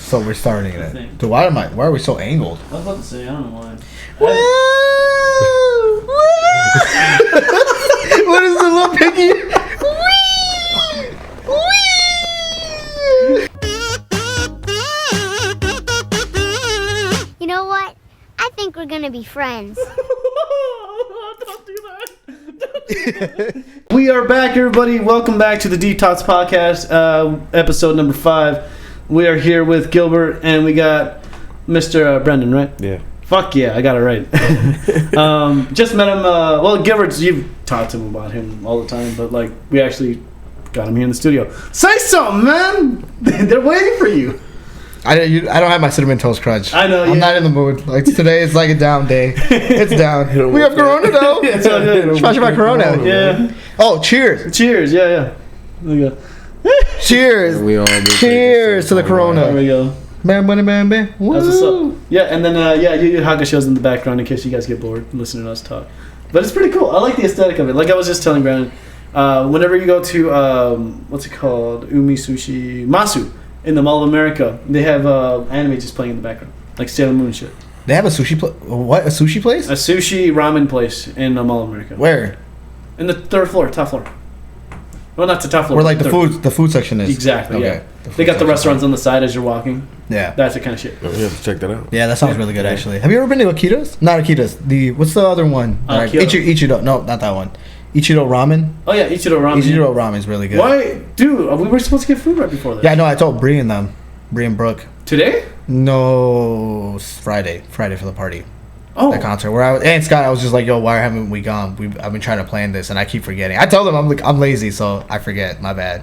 So we're starting it. Dude, why are we so angled? I was about to say, I don't know why. What is the little piggy? You know what? I think we're gonna be friends. Don't do that. We are back, everybody. Welcome back to the Detox Podcast, episode number 5. We are here with Gilbert, and we got Mr. Brendan, right? Yeah. Fuck yeah, I got it right. Just met him. Well, Gilbert's, you've talked to him about him all the time, but like we actually got him here in the studio. Say something, man. They're waiting for you. I don't have my cinnamon toast crunch. I know. I'm not in the mood. Like today, it's like a down day. It's down. We have Corona though. It's all good. Smash my Corona. Yeah. Oh, cheers! Cheers. Yeah. There we go. Cheers! We all Cheers to the Corona. There we go. Bam, bam, bam, bam. That's what's up. Yeah, and then you Haga shows in the background in case you guys get bored listening to us talk. But it's pretty cool. I like the aesthetic of it. Like I was just telling Brandon, whenever you go to what's it called, Umi-Sushi Masu in the Mall of America, they have anime just playing in the background, like Sailor Moon shit. They have a sushi place. What? A sushi place? A sushi ramen place in the Mall of America. Where? In the top floor. Well, not the top floor. Where like the food section is. Exactly. Okay. Yeah. They got the restaurants on the side as you're walking. Yeah. That's the kind of shit. We have to check that out. Yeah, that sounds really good actually. Have you ever been to Akita's? Not Akita's. What's the other one? Ichido. No, not that one. Ichido Ramen. Oh yeah, Ichido Ramen. Ichido Ramen is really good. Why, dude? We were supposed to get food right before that. Yeah, no, I told Bree and them. Bree and Brooke. Today? No, it's Friday for the party. Oh. That concert where and Scott, I was just like, yo, why haven't we gone? I've been trying to plan this and I keep forgetting. I told them I'm lazy, so I forget. My bad.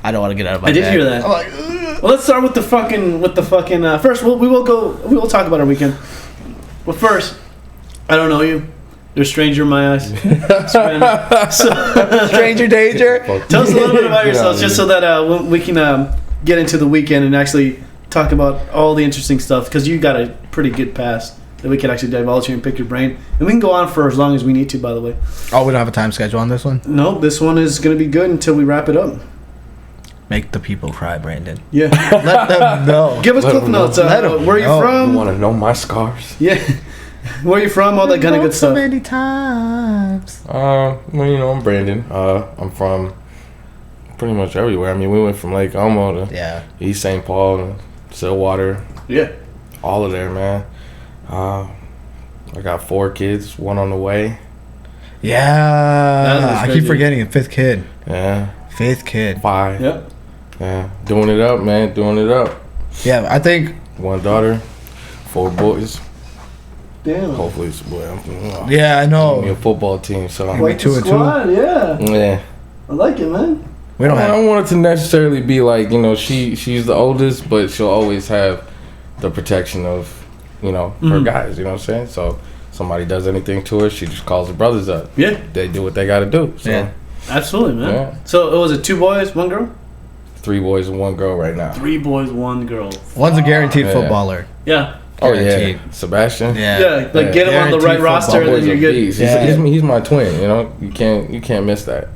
I don't want to get out of my bed. I did hear that. I'm like, well, let's start with the fucking first. We will talk about our weekend. But first, I don't know you. You're a stranger in my eyes. Stranger danger. Tell us a little bit about yourselves, just so that we can get into the weekend and actually talk about all the interesting stuff. Because you got a pretty good past that we can actually divulge here and pick your brain, and we can go on for as long as we need to. By the way. Oh, we don't have a time schedule on this one. No, this one is going to be good until we wrap it up. Make the people cry, Brandon. Yeah. Let them know. Give us clip notes. Where are you from? You want to know my scars? Yeah. Where are you from? All that kind of good stuff. So many times. Well, I'm Brandon. I'm from pretty much everywhere. I mean, we went from Lake Como to East St. Paul to Stillwater. Yeah. All of there, man. I got 4 kids, 1 on the way. Yeah. I keep forgetting. 5th kid. Yeah. 5th kid. 5. Yep. Yeah. Doing it up, man. Doing it up. Yeah, I think 1 daughter, 4 boys. Damn. Hopefully it's a boy. Yeah, I know. A football team, so Like 2 and 2. Yeah. Yeah. I like it, man. We don't I have. don't want it to necessarily be like, she's the oldest, but she'll always have the protection of, her guys, you know what I'm saying? So somebody does anything to her, she just calls her brothers up. Yeah. They do what they got to do. So. Yeah. Absolutely, man. Yeah. So it was 2 boys, 1 girl? 3 boys and 1 girl right now. 3 boys, 1 girl. One's a guaranteed footballer. Yeah. Oh, yeah. Guaranteed. Sebastian? Yeah, like get him on the right Guaranteed roster and then you're good. He's my twin, You can't miss that.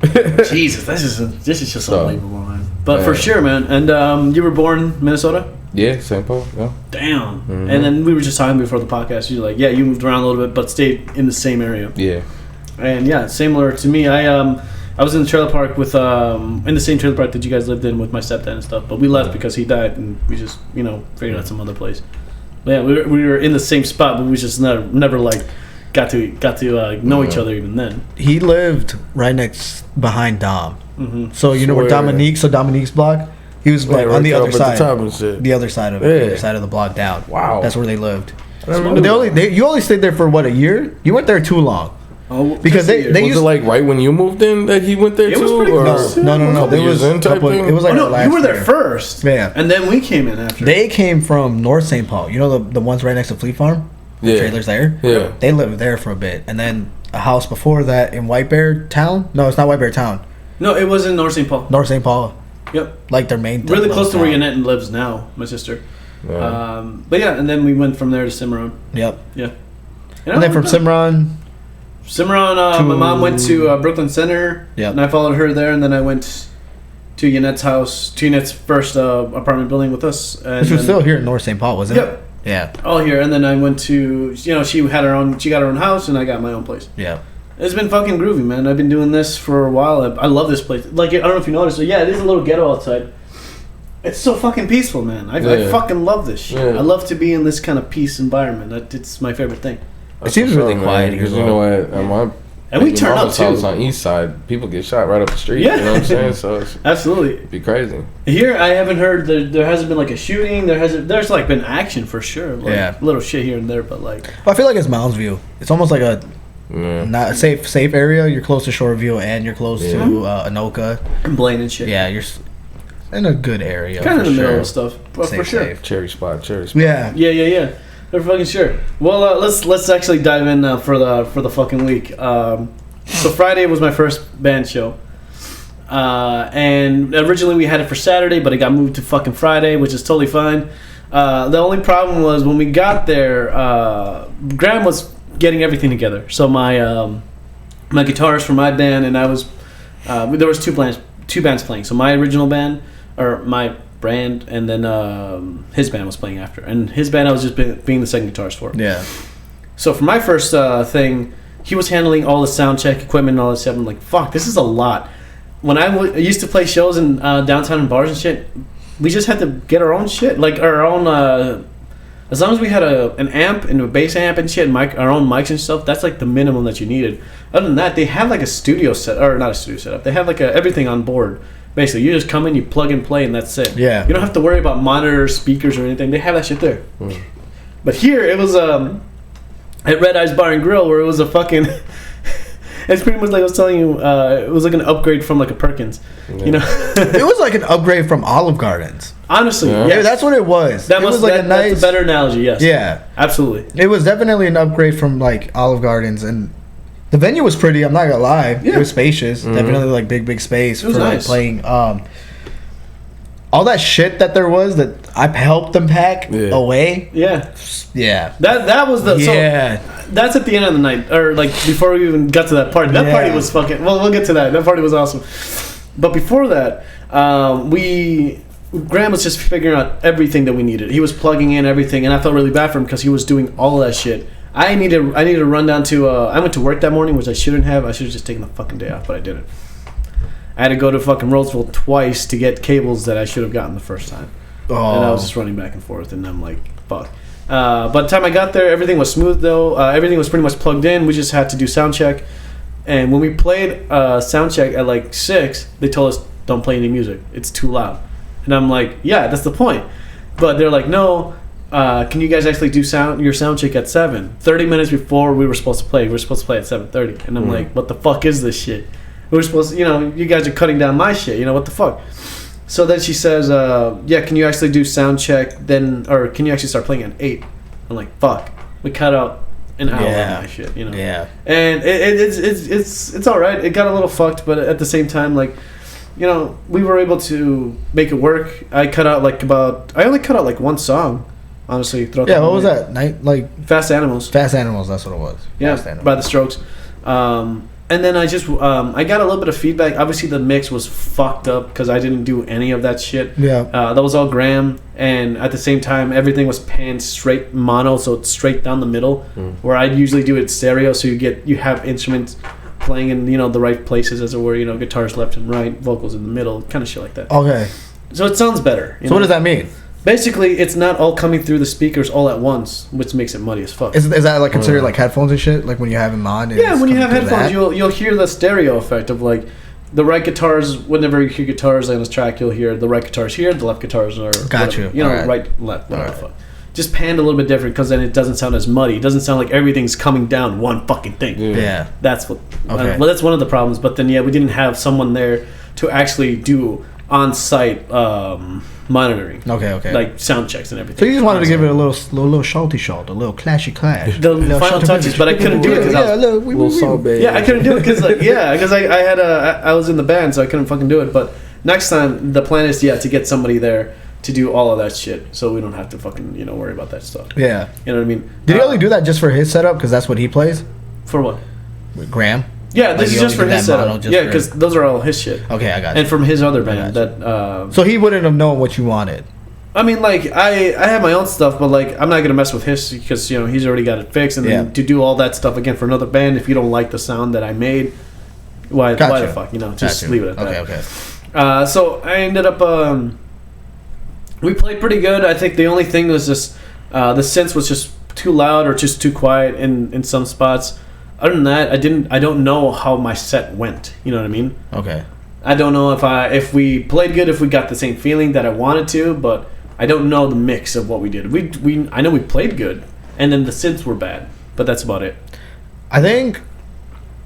Jesus, this is just unbelievable, man. But for sure, man. And you were born in Minnesota? Yeah, St. Paul, yeah. Damn. Mm-hmm. And then we were just talking before the podcast. You're like, you moved around a little bit, but stayed in the same area. Yeah. And similar to me. I was in the trailer park with in the same trailer park that you guys lived in with my stepdad and stuff. But we left because he died, and we just figured out some other place. But yeah, we were in the same spot, but we just never like got to know each other even then. He lived right behind Dom. Mm-hmm. So you know where Dominique's block. He was like on the other side. The other side of it. The other side of the block down. Wow. That's where they lived. But you only stayed there for what, a year? You weren't there too long. Oh, because they was it like right when you moved in that he went there it too? Was pretty close. No. There was it was like you were there first. Yeah. And then we came in after. They came from North St. Paul. You know the ones right next to Fleet Farm? Yeah. The trailers there? Yeah. They lived there for a bit. And then a house before that in White Bear Town? No, it's not White Bear Town. No, it was in North St. Paul. North St. Paul. Yep. Like their main really close to where Yannette lives now, my sister. Yeah. But and then we went from there to Cimarron. Yep. Yeah. And then from Cimarron, my mom went to Brooklyn Center. Yep. And I followed her there, and then I went to Yanette's house, to Yanette's first apartment building with us. And Which was still here in North St. Paul, wasn't Yep. it? Yeah. all here. And then I went to, she got her own house, and I got my own place. Yeah. It's been fucking groovy, man. I've been doing this for a while. I love this place. Like, I don't know if you noticed, but yeah, it is a little ghetto outside. It's so fucking peaceful, man. I fucking love this shit. Yeah. I love to be in this kind of peace environment. It's my favorite thing. It seems really quiet because here, you know what, And we turn up, too. House on East Side, people get shot right up the street. Yeah. You know what I'm saying? So it's Absolutely. be crazy. Here, I haven't heard there hasn't been like a shooting. There's like been action for sure. Like, Yeah. little shit here and there, but like. I feel like it's Mounds View. It's almost like a Yeah. not a safe area. You're close to Shoreview and you're close to Anoka. And Blaine and shit. Yeah, you're in a good area. Kind of for in the middle sure. of stuff, but for Safe, sure. safe. Cherry spot. Yeah. Yeah. For fucking sure. Well, let's actually dive in for the fucking week. So Friday was my first band show, and originally we had it for Saturday, but it got moved to fucking Friday, which is totally fine. The only problem was when we got there, Graham was getting everything together. So my guitarist for my band and I was there was two bands playing. So my original band or my brand, and then his band was playing after, and his band I was just being the second guitarist for. Yeah. So for my first thing, he was handling all the sound check equipment and all that stuff. I'm like, fuck, this is a lot. When I used to play shows in downtown and bars and shit, we just had to get our own shit, like our own. As long as we had an amp and a bass amp and shit, and our own mics and stuff, that's like the minimum that you needed. Other than that, they have like a studio set, or not a studio setup. They have like everything on board. Basically, you just come in, you plug and play, and that's it. Yeah. You don't have to worry about monitors, speakers, or anything. They have that shit there. But here, it was at Red Eyes Bar and Grill, where it was a fucking. It's pretty much like I was telling you. It was like an upgrade from like a Perkins. Yeah. You know. It was like an upgrade from Olive Gardens. Honestly, Yeah. Yeah, that's what it was. That it was like a nice. That's a better analogy. Yes. Yeah. Absolutely. It was definitely an upgrade from like Olive Gardens, and the venue was pretty. I'm not gonna lie, Yeah. it was spacious. Mm-hmm. Definitely like big space It was for like nice. playing. All that shit that there was that I helped them pack away. Yeah. Yeah. That was the. Yeah. So that's at the end of the night, or like before we even got to that party. That party was fucking. Well, we'll get to that. That party was awesome. But before that, Graham was just figuring out everything that we needed. He was plugging in everything, and I felt really bad for him because he was doing all of that shit. I needed to run down to. I went to work that morning, which I shouldn't have. I should have just taken the fucking day off, but I didn't. I had to go to fucking Roseville twice to get cables that I should have gotten the first time. Oh. And I was just running back and forth, and I'm like, fuck. By the time I got there, everything was smooth, though. Everything was pretty much plugged in. We just had to do sound check. And when we played sound check at like 6, they told us, don't play any music. It's too loud. And I'm like, yeah, that's the point. But they're like, no, can you guys actually do your sound check at 7? 30 minutes before we were supposed to play. We were supposed to play at 7:30. And I'm like, what the fuck is this shit? We're supposed to, you guys are cutting down my shit. What the fuck? So then she says, yeah, can you actually do sound check then, or can you actually start playing at 8? I'm like, fuck. We cut out an hour of my shit, Yeah. And it's all right. It got a little fucked, but at the same time, like, we were able to make it work. I only cut out like one song, honestly. Throughout the Yeah, whole what was night. that? Night like Fast Animals. Fast Animals, that's what it was. Yeah, Fast Animals. by the Strokes. And then I just I got a little bit of feedback. Obviously, the mix was fucked up because I didn't do any of that shit. Yeah. That was all Graham, and at the same time, everything was panned straight mono, so it's straight down the middle. Where I'd usually do it stereo, so you have instruments playing in the right places, as it were. Guitars left and right, vocals in the middle, kind of shit like that. Okay. So it sounds better. So what does that mean? Basically, it's not all coming through the speakers all at once, which makes it muddy as fuck. Is that like considered like headphones and shit? Like when you have them on? Yeah, when you have coming through headphones, that? you'll hear the stereo effect of like the right guitars. Whenever you hear guitars on this track, you'll hear the right guitars here, the left guitars are Got whatever, you. All right. right, left, whatever All the fuck. Just panned a little bit different because then it doesn't sound as muddy. It doesn't sound like everything's coming down one fucking thing. Yeah. That's what. Okay. Well, that's one of the problems. But then we didn't have someone there to actually do on-site monitoring. Okay. Like sound checks and everything. So you just wanted to give it a little shawty shalt, a little clashy clash. The Little final shawty touches, but I couldn't do it because I was. Little salt bay. Yeah, I couldn't do it because I was in the band, so I couldn't fucking do it. But next time, the plan is to get somebody there to do all of that shit, so we don't have to fucking worry about that stuff. Yeah. You know what I mean? Did he only do that just for his setup? Because that's what he plays? For what? With Graham? Yeah, this Like, is you just for only did his that setup. mono just Yeah, for- because those are all his shit. Okay, I got you. And from his other band got that. So he wouldn't have known what you wanted. I mean, like I have my own stuff, but like I'm not gonna mess with his because he's already got it fixed, and then to do all that stuff again for another band, if you don't like the sound that I made, why the fuck, just leave it at that. Okay. So I ended up we played pretty good. I think the only thing was just the synth was just too loud or just too quiet in some spots. Other than that, I don't know how my set went. You know what I mean? Okay. I don't know if we played good, if we got the same feeling that I wanted to, but I don't know the mix of what we did. I know we played good, and then the synths were bad, but that's about it. I think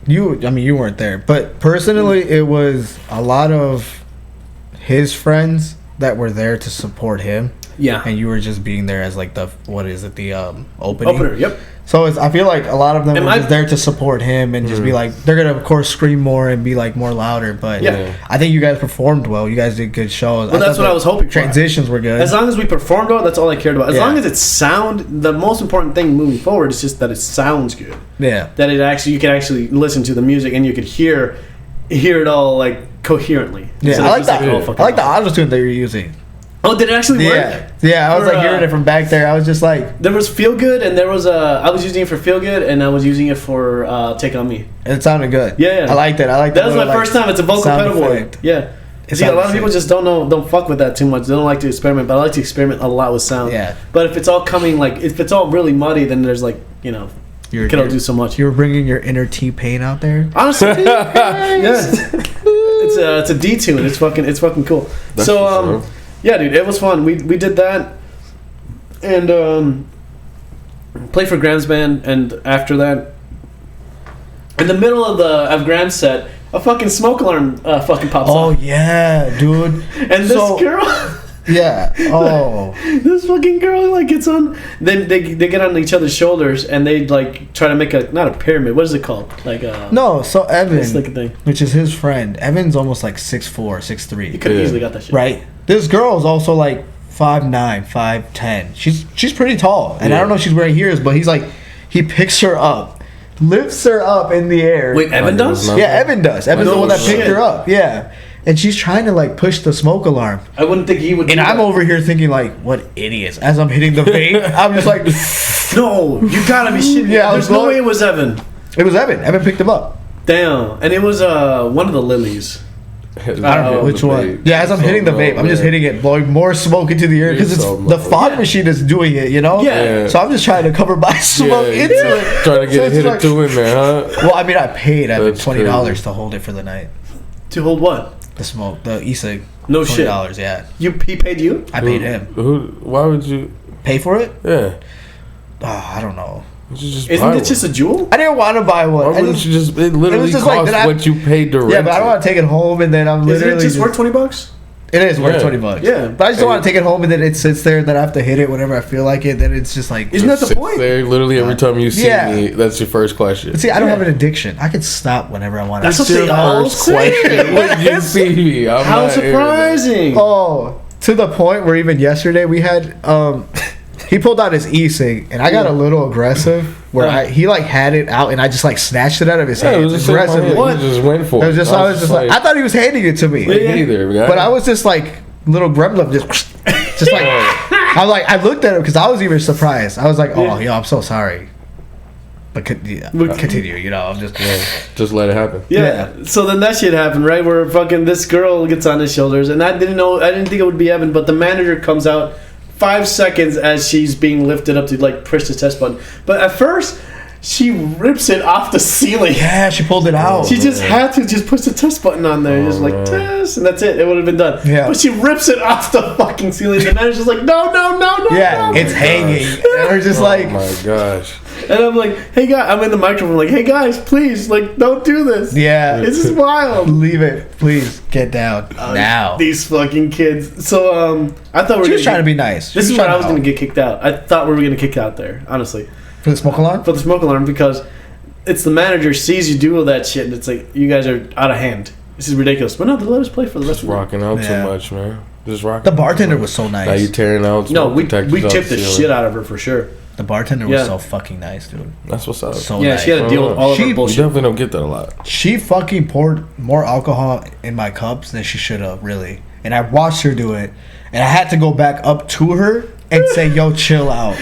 you weren't there, but personally, it was a lot of his friends that were there to support him. Yeah. And you were just being there as like the opening. Opener, yep. So I feel like a lot of them were I- just there to support him and just be like, they're gonna of course scream more and be like more louder. But Yeah. I think you guys performed well. You guys did good shows. Well, that's what I was hoping for. Transitions were good. As long as we performed well, that's all I cared about. As Yeah. long as it the most important thing moving forward is just that it sounds good. Yeah. That you can actually listen to the music and you could hear it all like coherently. Yeah, Instead I of like just, that. all I fucking like the off. auto tune that you're using. Oh, did it actually work? Yeah. I was For, like hearing it from back there. I was just like, There was Feel Good, and there was I was using it for Feel Good, and I was using it for Take On Me. it sounded good. Yeah. I liked it. I liked That was my first time. It's a vocal sound pedal board. effect. Yeah. See, a sounded lot of people sick. just don't fuck with that too much. They don't like to experiment, but I like to experiment a lot with sound. Yeah. But if it's all coming if it's all really muddy, then there's like you can all do so much. You were bringing your inner T-Pain out there. Honestly, yeah. It's a D tune. It's fucking cool. That's So for sure. yeah, dude, it was fun. We did that, and played for Graham's band, and after that, in the middle of Graham's set, a fucking smoke alarm fucking pops Oh off, yeah, dude. and this girl. Yeah. Oh. This fucking girl like gets on. Then they get on each other's shoulders and they like try to make not a pyramid. What is it called? Like No. So Evan, it's like a thing. which is his friend. Evan's almost like 6'4", 6'3". You could have Yeah. easily got that shit. Right. This girl is also like 5'9", 5'10". She's pretty tall, and I don't know if she's wearing heels, but he picks her up, lifts her up in the air. Wait, Evan Like it was does? nothing. Yeah, Evan does. Evan's the No one that picked shit. her up. Yeah. And she's trying to like push the smoke alarm. I wouldn't think he would. And do I'm that. over here thinking like, what idiots. As I'm hitting the vape, I'm just like, No, you gotta be shitting. Yeah, I There's was no going- way it was Evan. it was Evan. Evan picked him up. Damn, and it was one of the lilies. I don't know which one. Yeah, as I'm hitting the vape, I'm just hitting it, blowing more smoke into the air because it's the fog machine is doing it, Yeah. So I'm just trying to cover my smoke into it. Trying to So get a it's hit or like- two in there, huh? Well, I mean, I paid Evan That's $20 to hold it for the night. To hold what? The smoke, the e-cig. No shit. $20, yeah. He paid you? I paid him. Why would you? Pay for it? Yeah. Oh, I don't know. You should just Isn't buy it just a one. jewel? I didn't want to buy one. Why wouldn't you just? It literally just like costs that I- what you paid to rent. Yeah, but I don't want to take it home and then I'm Isn't literally it just worth $20? It is worth Yeah. $20. Yeah. But I just don't want to take it home and then it sits there and then I have to hit it whenever I feel like it. Then it's just like. Isn't that the Sits point? There, literally every time you see Yeah. me, that's your first question. But see, I don't Yeah. have an addiction. I can stop whenever I want to. That's what they all First say. question when you see me. I'm How not hearing that. surprising! Oh, to the point where even yesterday we had he pulled out his e-cig and I got a little aggressive where he like had it out and I just like snatched it out of his Yeah, it hand was just aggressively. aggressively. You just went for I it. was just like I thought he was handing it to me. Yeah. Either, guy. But I was just like little gremlin just like I looked at him because I was even surprised. I was like, oh, yo, I'm so sorry. But continue, I'm just just let it happen. Yeah. So then that shit happened, right? Where fucking this girl gets on his shoulders, and I didn't think it would be Evan, but the manager comes out 5 seconds as she's being lifted up to like push the test button. But at first, she rips it off the ceiling. Yeah, she pulled it out. She just had to just push the test button on there, just like test, and that's it. It would have been done. Yeah. But she rips it off the fucking ceiling. The manager's like, no, yeah, no. it's hanging. And we're just like, Oh my gosh. And I'm like, hey guys, I'm in the microphone, like, hey guys, please, like, don't do this. yeah, This is wild. leave it, please get down now. These fucking kids. So I thought we were She was gonna trying to be nice. This She is was when trying I was to going to help. get kicked out. I thought we were going to kick out there, honestly, For the smoke alarm. for the smoke alarm, because it's the manager sees you do all that shit, and it's like, you guys are out of hand. This is ridiculous. But no, they let us play for the rest Just of the night. rocking out Yeah. too much, man. Just rocking. The bartender was so Now nice. you tearing out. No, smoke we detectors out tipped the ceiling. shit out of her for sure. The bartender was so fucking nice, dude. That's what's up. So Yeah, nice. she had to deal with all of her You bullshit. definitely don't get that a lot. She fucking poured more alcohol in my cups than she should have, really. And I watched her do it, and I had to go back up to her and say, "Yo, chill out."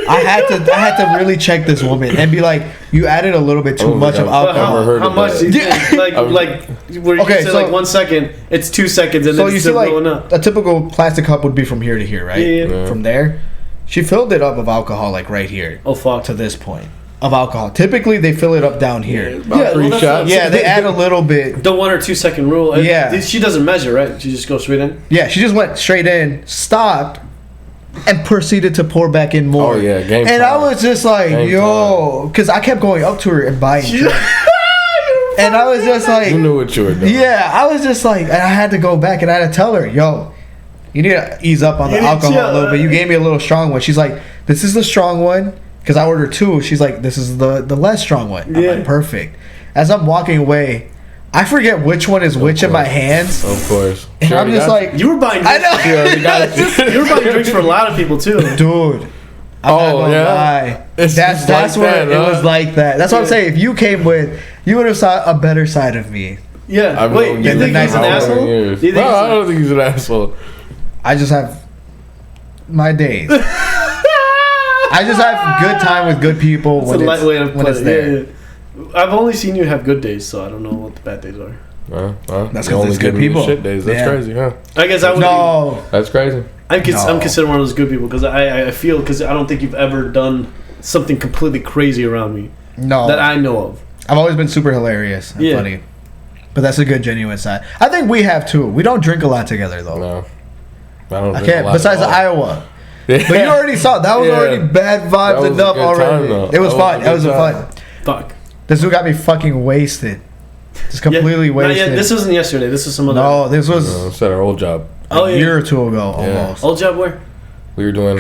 I had to really check this woman and be like, "You added a little bit too much of But alcohol." how much do you think? Like where you Okay, say so- like 1 second, it's 2 seconds, and So then you it's see, still like going up. a typical plastic cup would be from here to here, right? Yeah. From there, she filled it up of alcohol like right here. Oh fuck. To this point of alcohol. Typically, they fill it up down here. About 3 that's shots. what- Yeah, they add a little bit. The 1 or 2 second rule. Yeah. She doesn't measure, right? She just goes straight in. Yeah, she just went straight in, stopped, and proceeded to pour back in more. Oh, yeah, game And time. I was just like, Game yo, because I kept going up to her and buying drinks. And I was just like, You knew what you were doing. yeah, I was just like, and I had to go back and I had to tell her, yo, you need to ease up on the You need to alcohol chill. a little bit. You gave me a little strong one. She's like, this is the strong one. Because I ordered 2. She's like, this is the less strong one. I'm Yeah. like, perfect. As I'm walking away, I forget which one is which in my hands. Of course. And She I'm already just got like, You were buying. I Drinks. know. You already got it. You were buying drinks for a lot of people too. Dude, I'm not Oh, gonna yeah? lie. It's That's just like what that, it huh? was like that. That's what I'm Yeah. saying. If you came with, you would have saw a better side of me. Yeah. I've Wait, known you you think for he's an how many asshole? years. You think No, he's I don't think he's an asshole. I just have my days. I just have good time with good people It's when a light way to it's, when put it's it. there. Yeah, yeah. I've only seen you have good days, so I don't know what the bad days are. That's 'cause you only it's good give me the people. Shit days. That's Yeah. crazy, huh? I guess I would. No, That's crazy. I'm No. considered one of those good people because I feel because I don't think you've ever done something completely crazy around me no. that I know of. I've always been super hilarious and Yeah. funny. But that's a good genuine side. I think we have too. We don't drink a lot together though. No, I don't. I drink a can't. lot Besides at all. Iowa. Yeah. But you already saw that was Yeah. already bad That vibes was a enough good already. time, though. It was That fun. was a That was good fun. time. Fuck. This dude got me fucking wasted. Just completely Not wasted. yet. This wasn't yesterday. This was some other. No, this was It's at our old job. Oh, a yeah. year or two ago almost. Old job where? We were doing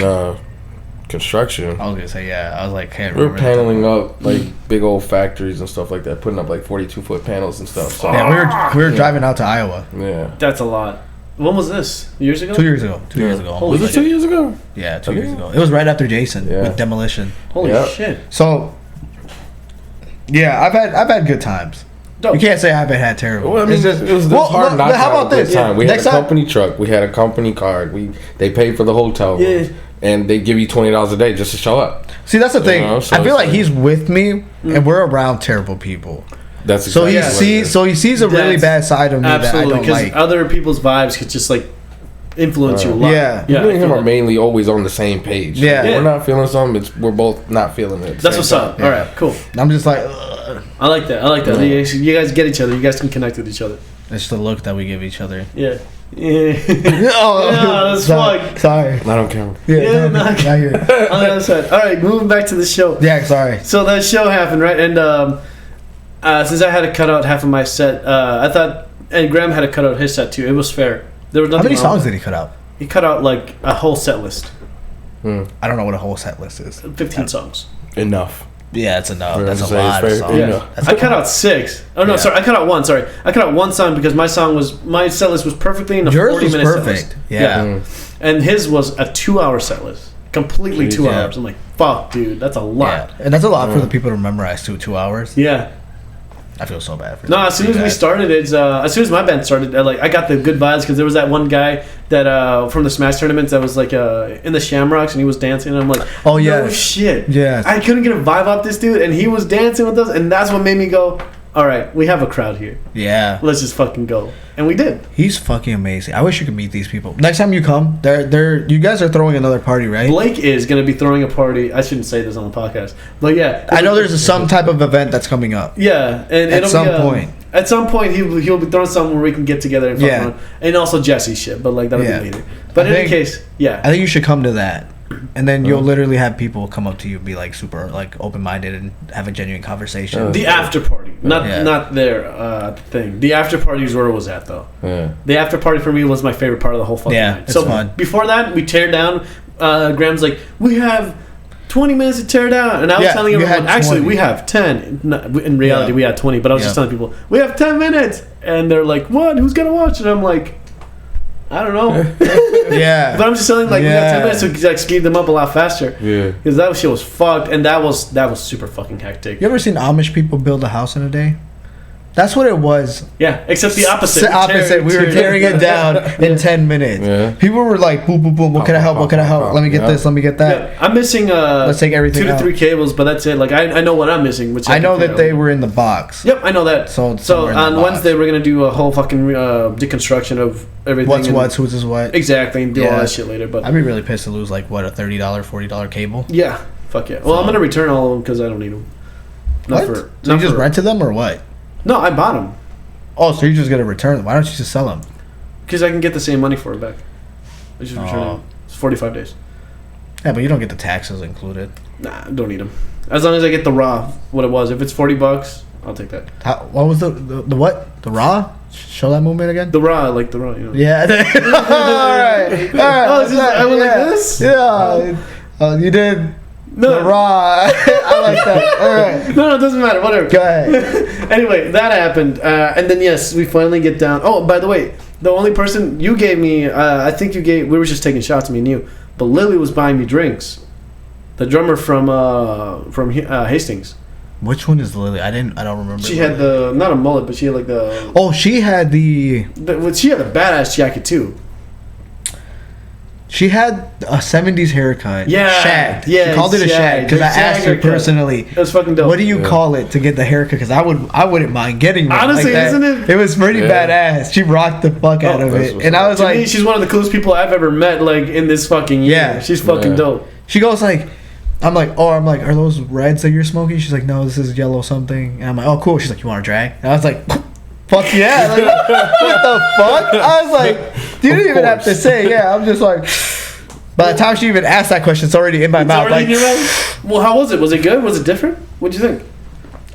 construction. I was gonna say yeah. I was like, can't We were remember. paneling up like big old factories and stuff like that, putting up like 42-foot panels and stuff. So, Yeah, we were driving out to Iowa yeah. That's a lot. When was this? Years ago? 2 years ago. 2 years Yeah. ago. Holy Was it shit. 2 years ago? Yeah, 2 Okay. years ago. It was right after Jason Yeah. with demolition. Holy Yeah. shit. So yeah, I've had good times. Dope. You can't say I haven't had terrible. Well, I mean, It's just- it was well, hard look, not to how have about a good this? time. We Next had a time- company truck. We had a company card. They paid for the hotel room. Yeah. And they give you $20 a day just to show up. See, that's the thing. know, so I feel it's like like- he's with me, and we're around terrible people. That's So exactly he what it sees, is. so he sees a really That's bad side of me that I Absolutely, don't because like. other people's vibes could just like influence you a lot. Yeah. yeah. Me I and feel him are that. mainly always on the same page. Yeah. If Yeah. we're not feeling something, we're both not feeling it. at the That's same what's time. up. All right, cool. I'm just like, ugh. I like that. I like that. Yeah. You guys get each other. You guys can connect with each other. It's the look that we give each other. Yeah. Yeah. Oh, Yeah, that's sorry. fine. Sorry. Not on camera. Yeah, Yeah, no, no. not here. On the other side. All right, moving back to the show. Yeah, sorry. So that show happened, right? And since I had to cut out half of my set, I thought, and Graham had to cut out his set too. It was fair. There was How nothing many wrong songs with did he cut out? it. He cut out like a whole set list, I don't know what a whole set list is. 15 songs. Enough. Yeah, it's enough. We're That's a gonna say lot it's of fair. songs. Yeah. Yeah, That's I cut out 6. Oh no, Yeah. sorry, I cut out 1. Sorry, I cut out 1 song because my set list was perfectly in a Yours 40 was minute set perfect. list. Yeah. And his was a 2-hour set list, completely Jeez, 2 yeah. hours. I'm like, fuck, dude, that's a lot. Yeah. And that's a lot for the people to memorize too. 2 hours. Yeah. I feel so bad for No, them. as soon as we started, as soon as my band started, I got the good vibes because there was that one guy that from the Smash tournaments that was like in the Shamrocks and he was dancing and I'm like, Oh, yeah. no shit, Yeah. I couldn't get a vibe off this dude and he was dancing with us and that's what made me go, all right, we have a crowd here, Yeah. let's just fucking go, and we did. He's fucking amazing. I wish you could meet these people. Next time you come, you guys are throwing another party, right? Blake is gonna be throwing a party. I shouldn't say this on the podcast, but yeah, I know there's some type of event that's coming up. yeah, and At it'll some be, point. At some point, he'll be throwing something where we can get together and fuck Yeah. around. And also Jesse shit, but like that'll Yeah. be later. But I in any think- case, yeah. I think you should come to that. And then you'll literally have people come up to you, be like super like open minded, and have a genuine conversation. The after party, not Yeah. their thing. The after party is where it was at though. Yeah. The after party for me was my favorite part of the whole fucking Yeah, night. it's So fun. before that, we tear down. Graham's like, we have 20 minutes to tear down, and I was Yeah, telling you everyone, had actually 20. we have 10. In reality, Yeah. we had 20, but I was just Yeah. telling people we have 10 minutes, and they're like, what? Who's gonna watch? And I'm like, I don't know. Yeah. But I'm just telling, like, we got 10 minutes to like speed them up a lot faster. Yeah. Because that shit was fucked, and that was super fucking hectic. You ever seen Amish people build a house in a day? That's what it was. Yeah, except the opposite. We were tearing it down in 10 minutes. Yeah. People were like, boom, boom, boom. What can I help? What can I help? Let me get this. Let me get that. Yeah, I'm missing. Let's take everything 2 to out. 3 cables, but that's it. Like I know what I'm missing. Which I know that they were in the box. Yep, I know that. So on Wednesday we're gonna do a whole fucking deconstruction of everything. What's who's is what. Exactly, and do all that shit later. But I'd be really pissed to lose like what, a $30, $40 cable. Yeah, fuck yeah. Well, I'm gonna return all of them because I don't need them. So you just rented them or what? No, I bought them. Oh, so you're just gonna return them? Why don't you just sell them? Because I can get the same money for it back. I just return them. It's 45 days. Yeah, but you don't get the taxes included. Nah, don't need them. As long as I get the raw, what it was. If it's $40, I'll take that. What was the what? The raw? Show that movement again. The raw, like the raw, you know. Yeah. all right. I went like this. Yeah. You did. No. The raw. I like that. All right. No, it doesn't matter. Whatever. Go ahead. Anyway, that happened, and then yes, we finally get down. Oh, by the way, the only person you gave me, I think you gave. We were just taking shots, me and you, but Lily was buying me drinks. The drummer from Hastings. Which one is Lily? I don't remember. She had not a mullet, but she had like the. Oh, she had she had a badass jacket too. She had a 70s haircut. Yeah. Shagged. Yeah. She called it a shag because I asked her haircut. personally. It was fucking dope. What do you call it to get the haircut? Because I wouldn't mind getting one. Honestly, like that. isn't it? It was pretty badass. She rocked the fuck out of it. And I was to me, she's one of the coolest people I've ever met, like, in this fucking year. Yeah. She's fucking dope. She goes like, I'm like, are those reds that you're smoking? She's like, no, this is yellow something. And I'm like, oh, cool. She's like, you want to drag? And I was like, fuck yeah. Like, what the fuck? I was like, you didn't even have to say, yeah. I'm just like... By the time she even asked that question, it's already in my mouth. Like, in your mouth? Well, how was it? Was it good? Was it different? What'd you think?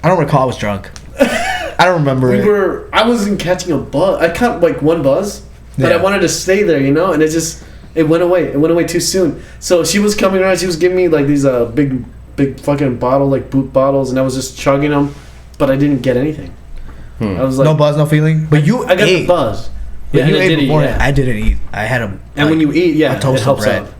I don't recall. I was drunk. I don't remember it. I wasn't catching a buzz. I caught like one buzz, but I wanted to stay there, you know. And it went away. It went away too soon. So she was coming around. She was giving me like these big fucking bottle, like boot bottles, and I was just chugging them, but I didn't get anything. I was like, no buzz, no feeling. But I got the buzz. Yeah, you ate before. I didn't eat. I had a. And when you eat, a toast, it helps bread. Out.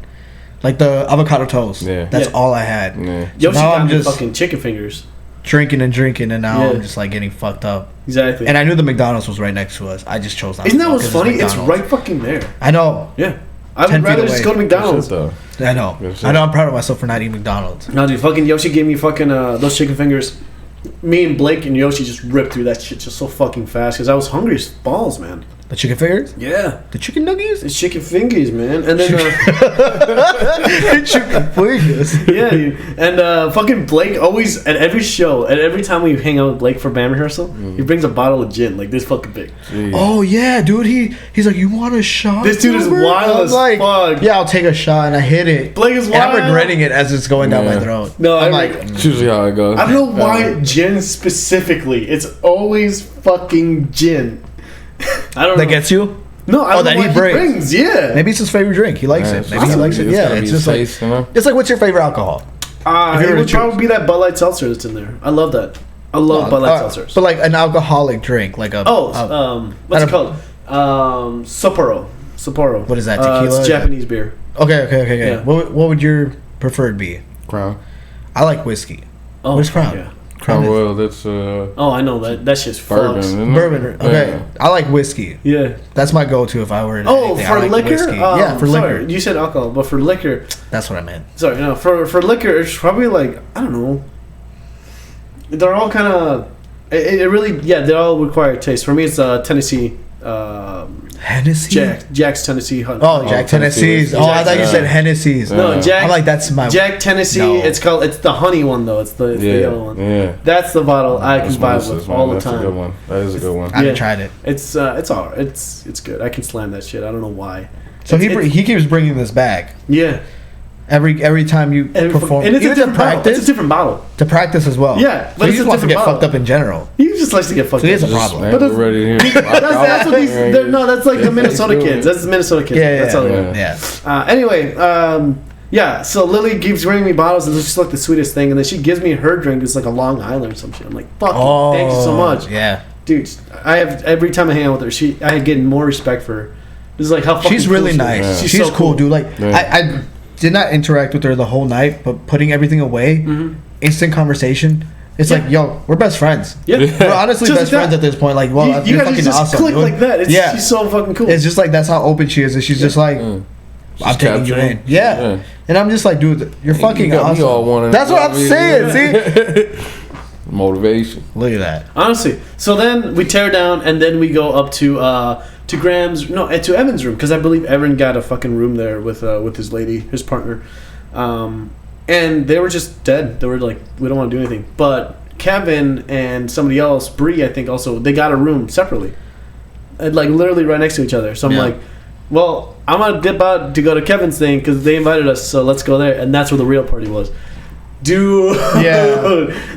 Like the avocado toast. Yeah. That's all I had. Yeah. Yoshi got me fucking chicken fingers. Drinking, and now I'm just like getting fucked up. Exactly. And I knew the McDonald's was right next to us. I just chose not. Isn't that what's funny? It's right fucking there. I know. Yeah. I would rather just go to McDonald's. I know. I'm proud of myself for not eating McDonald's. No, dude, fucking Yoshi gave me fucking those chicken fingers. Me and Blake and Yoshi just ripped through that shit just so fucking fast because I was hungry as balls, man. The chicken fingers? Yeah. The chicken nuggies? The chicken fingers, man. And then chicken fingers. Yeah, dude. And fucking Blake always at every show, at every time we hang out with Blake for band rehearsal, he brings a bottle of gin like this fucking big. Jeez. Oh yeah, dude. He's like, you want a shot? This dude Gilbert? is wild as fuck. Yeah, I'll take a shot, and I hit it. Blake is wild. And I'm regretting it as it's going down my throat. No, I'm like, it's usually how it goes. I don't know why gin specifically. It's always fucking gin. I don't know. That gets you? No, I don't know that what he brings. Yeah. Maybe it's his favorite drink. He likes it. Maybe he likes it. Yeah, it's just taste, like, it's like, what's your favorite alcohol? It would probably be that Bud Light seltzer that's in there. I love that. I love Bud Light seltzers. But like an alcoholic drink, like a what's it called? Sapporo. What is that? Tequila? It's Japanese beer. Okay. Yeah. What would your preferred be? Crown. I like whiskey. Oh, what's Crown? Yeah. Crown Royal. That's Oh, I know that shit's bourbon. Bourbon. Okay, yeah. I like whiskey. Yeah, that's my go-to if I were. For liquor. Yeah, for liquor. You said alcohol, but for liquor. That's what I meant. Sorry, no. For liquor, it's probably like I don't know. They're all kind of. It really they all require taste. For me, it's Tennessee. Hennessy? Jack's Tennessee. Jack Tennessee's. I thought you said Hennessy's. No, Jack. I'm like, that's my Jack Tennessee. No. It's the honey one though. It's the yellow one. Yeah. That's the bottle I can buy with all the time. That's a good one. That is a good one. I haven't tried it. It's all right. It's good. I can slam that shit. I don't know why. So he keeps bringing this back. Yeah. Every time you perform, and it's a different practice. It's a different bottle to practice as well. Yeah, but he just wants to get fucked up in general. He just likes to get fucked up. He has a problem. But that's what these. That's like the Minnesota kids. That's the Minnesota kids. Yeah, that's all they are. Yeah. Anyway, so Lily keeps bringing me bottles, and it's just like the sweetest thing. And then she gives me her drink. It's like a Long Island or some shit. I'm like, fuck, thank you so much. Yeah, dude. I have every time I hang out with her, I get more respect for her. It's like how fucking She's really cool she nice. is. She's so cool, dude. Like, so she's cool. she is. She's She's cool, so dude. cool. Like, I did not interact with her the whole night, but putting everything away, instant conversation. It's like, yo, we're best friends. Yeah. We're honestly Just best like friends that. at this point. Like, well, You you're guys fucking just awesome. click dude. like that. She's so fucking cool. It's just like that's how open she is, and she's just like, I'm taking you in. Yeah. And I'm just like, dude, you're fucking awesome. That's what I'm saying. See, motivation. look at that. Honestly. So then we tear down, and then we go up to to Evan's room, because I believe Evan got a fucking room there with his lady, his partner, and they were just dead. They were like, we don't want to do anything. But Kevin and somebody else, Bree, I think also, they got a room separately, and like literally right next to each other. So I'm like, well, I'm gonna dip out to go to Kevin's thing because they invited us, so let's go there. And that's where the real party was. Dude,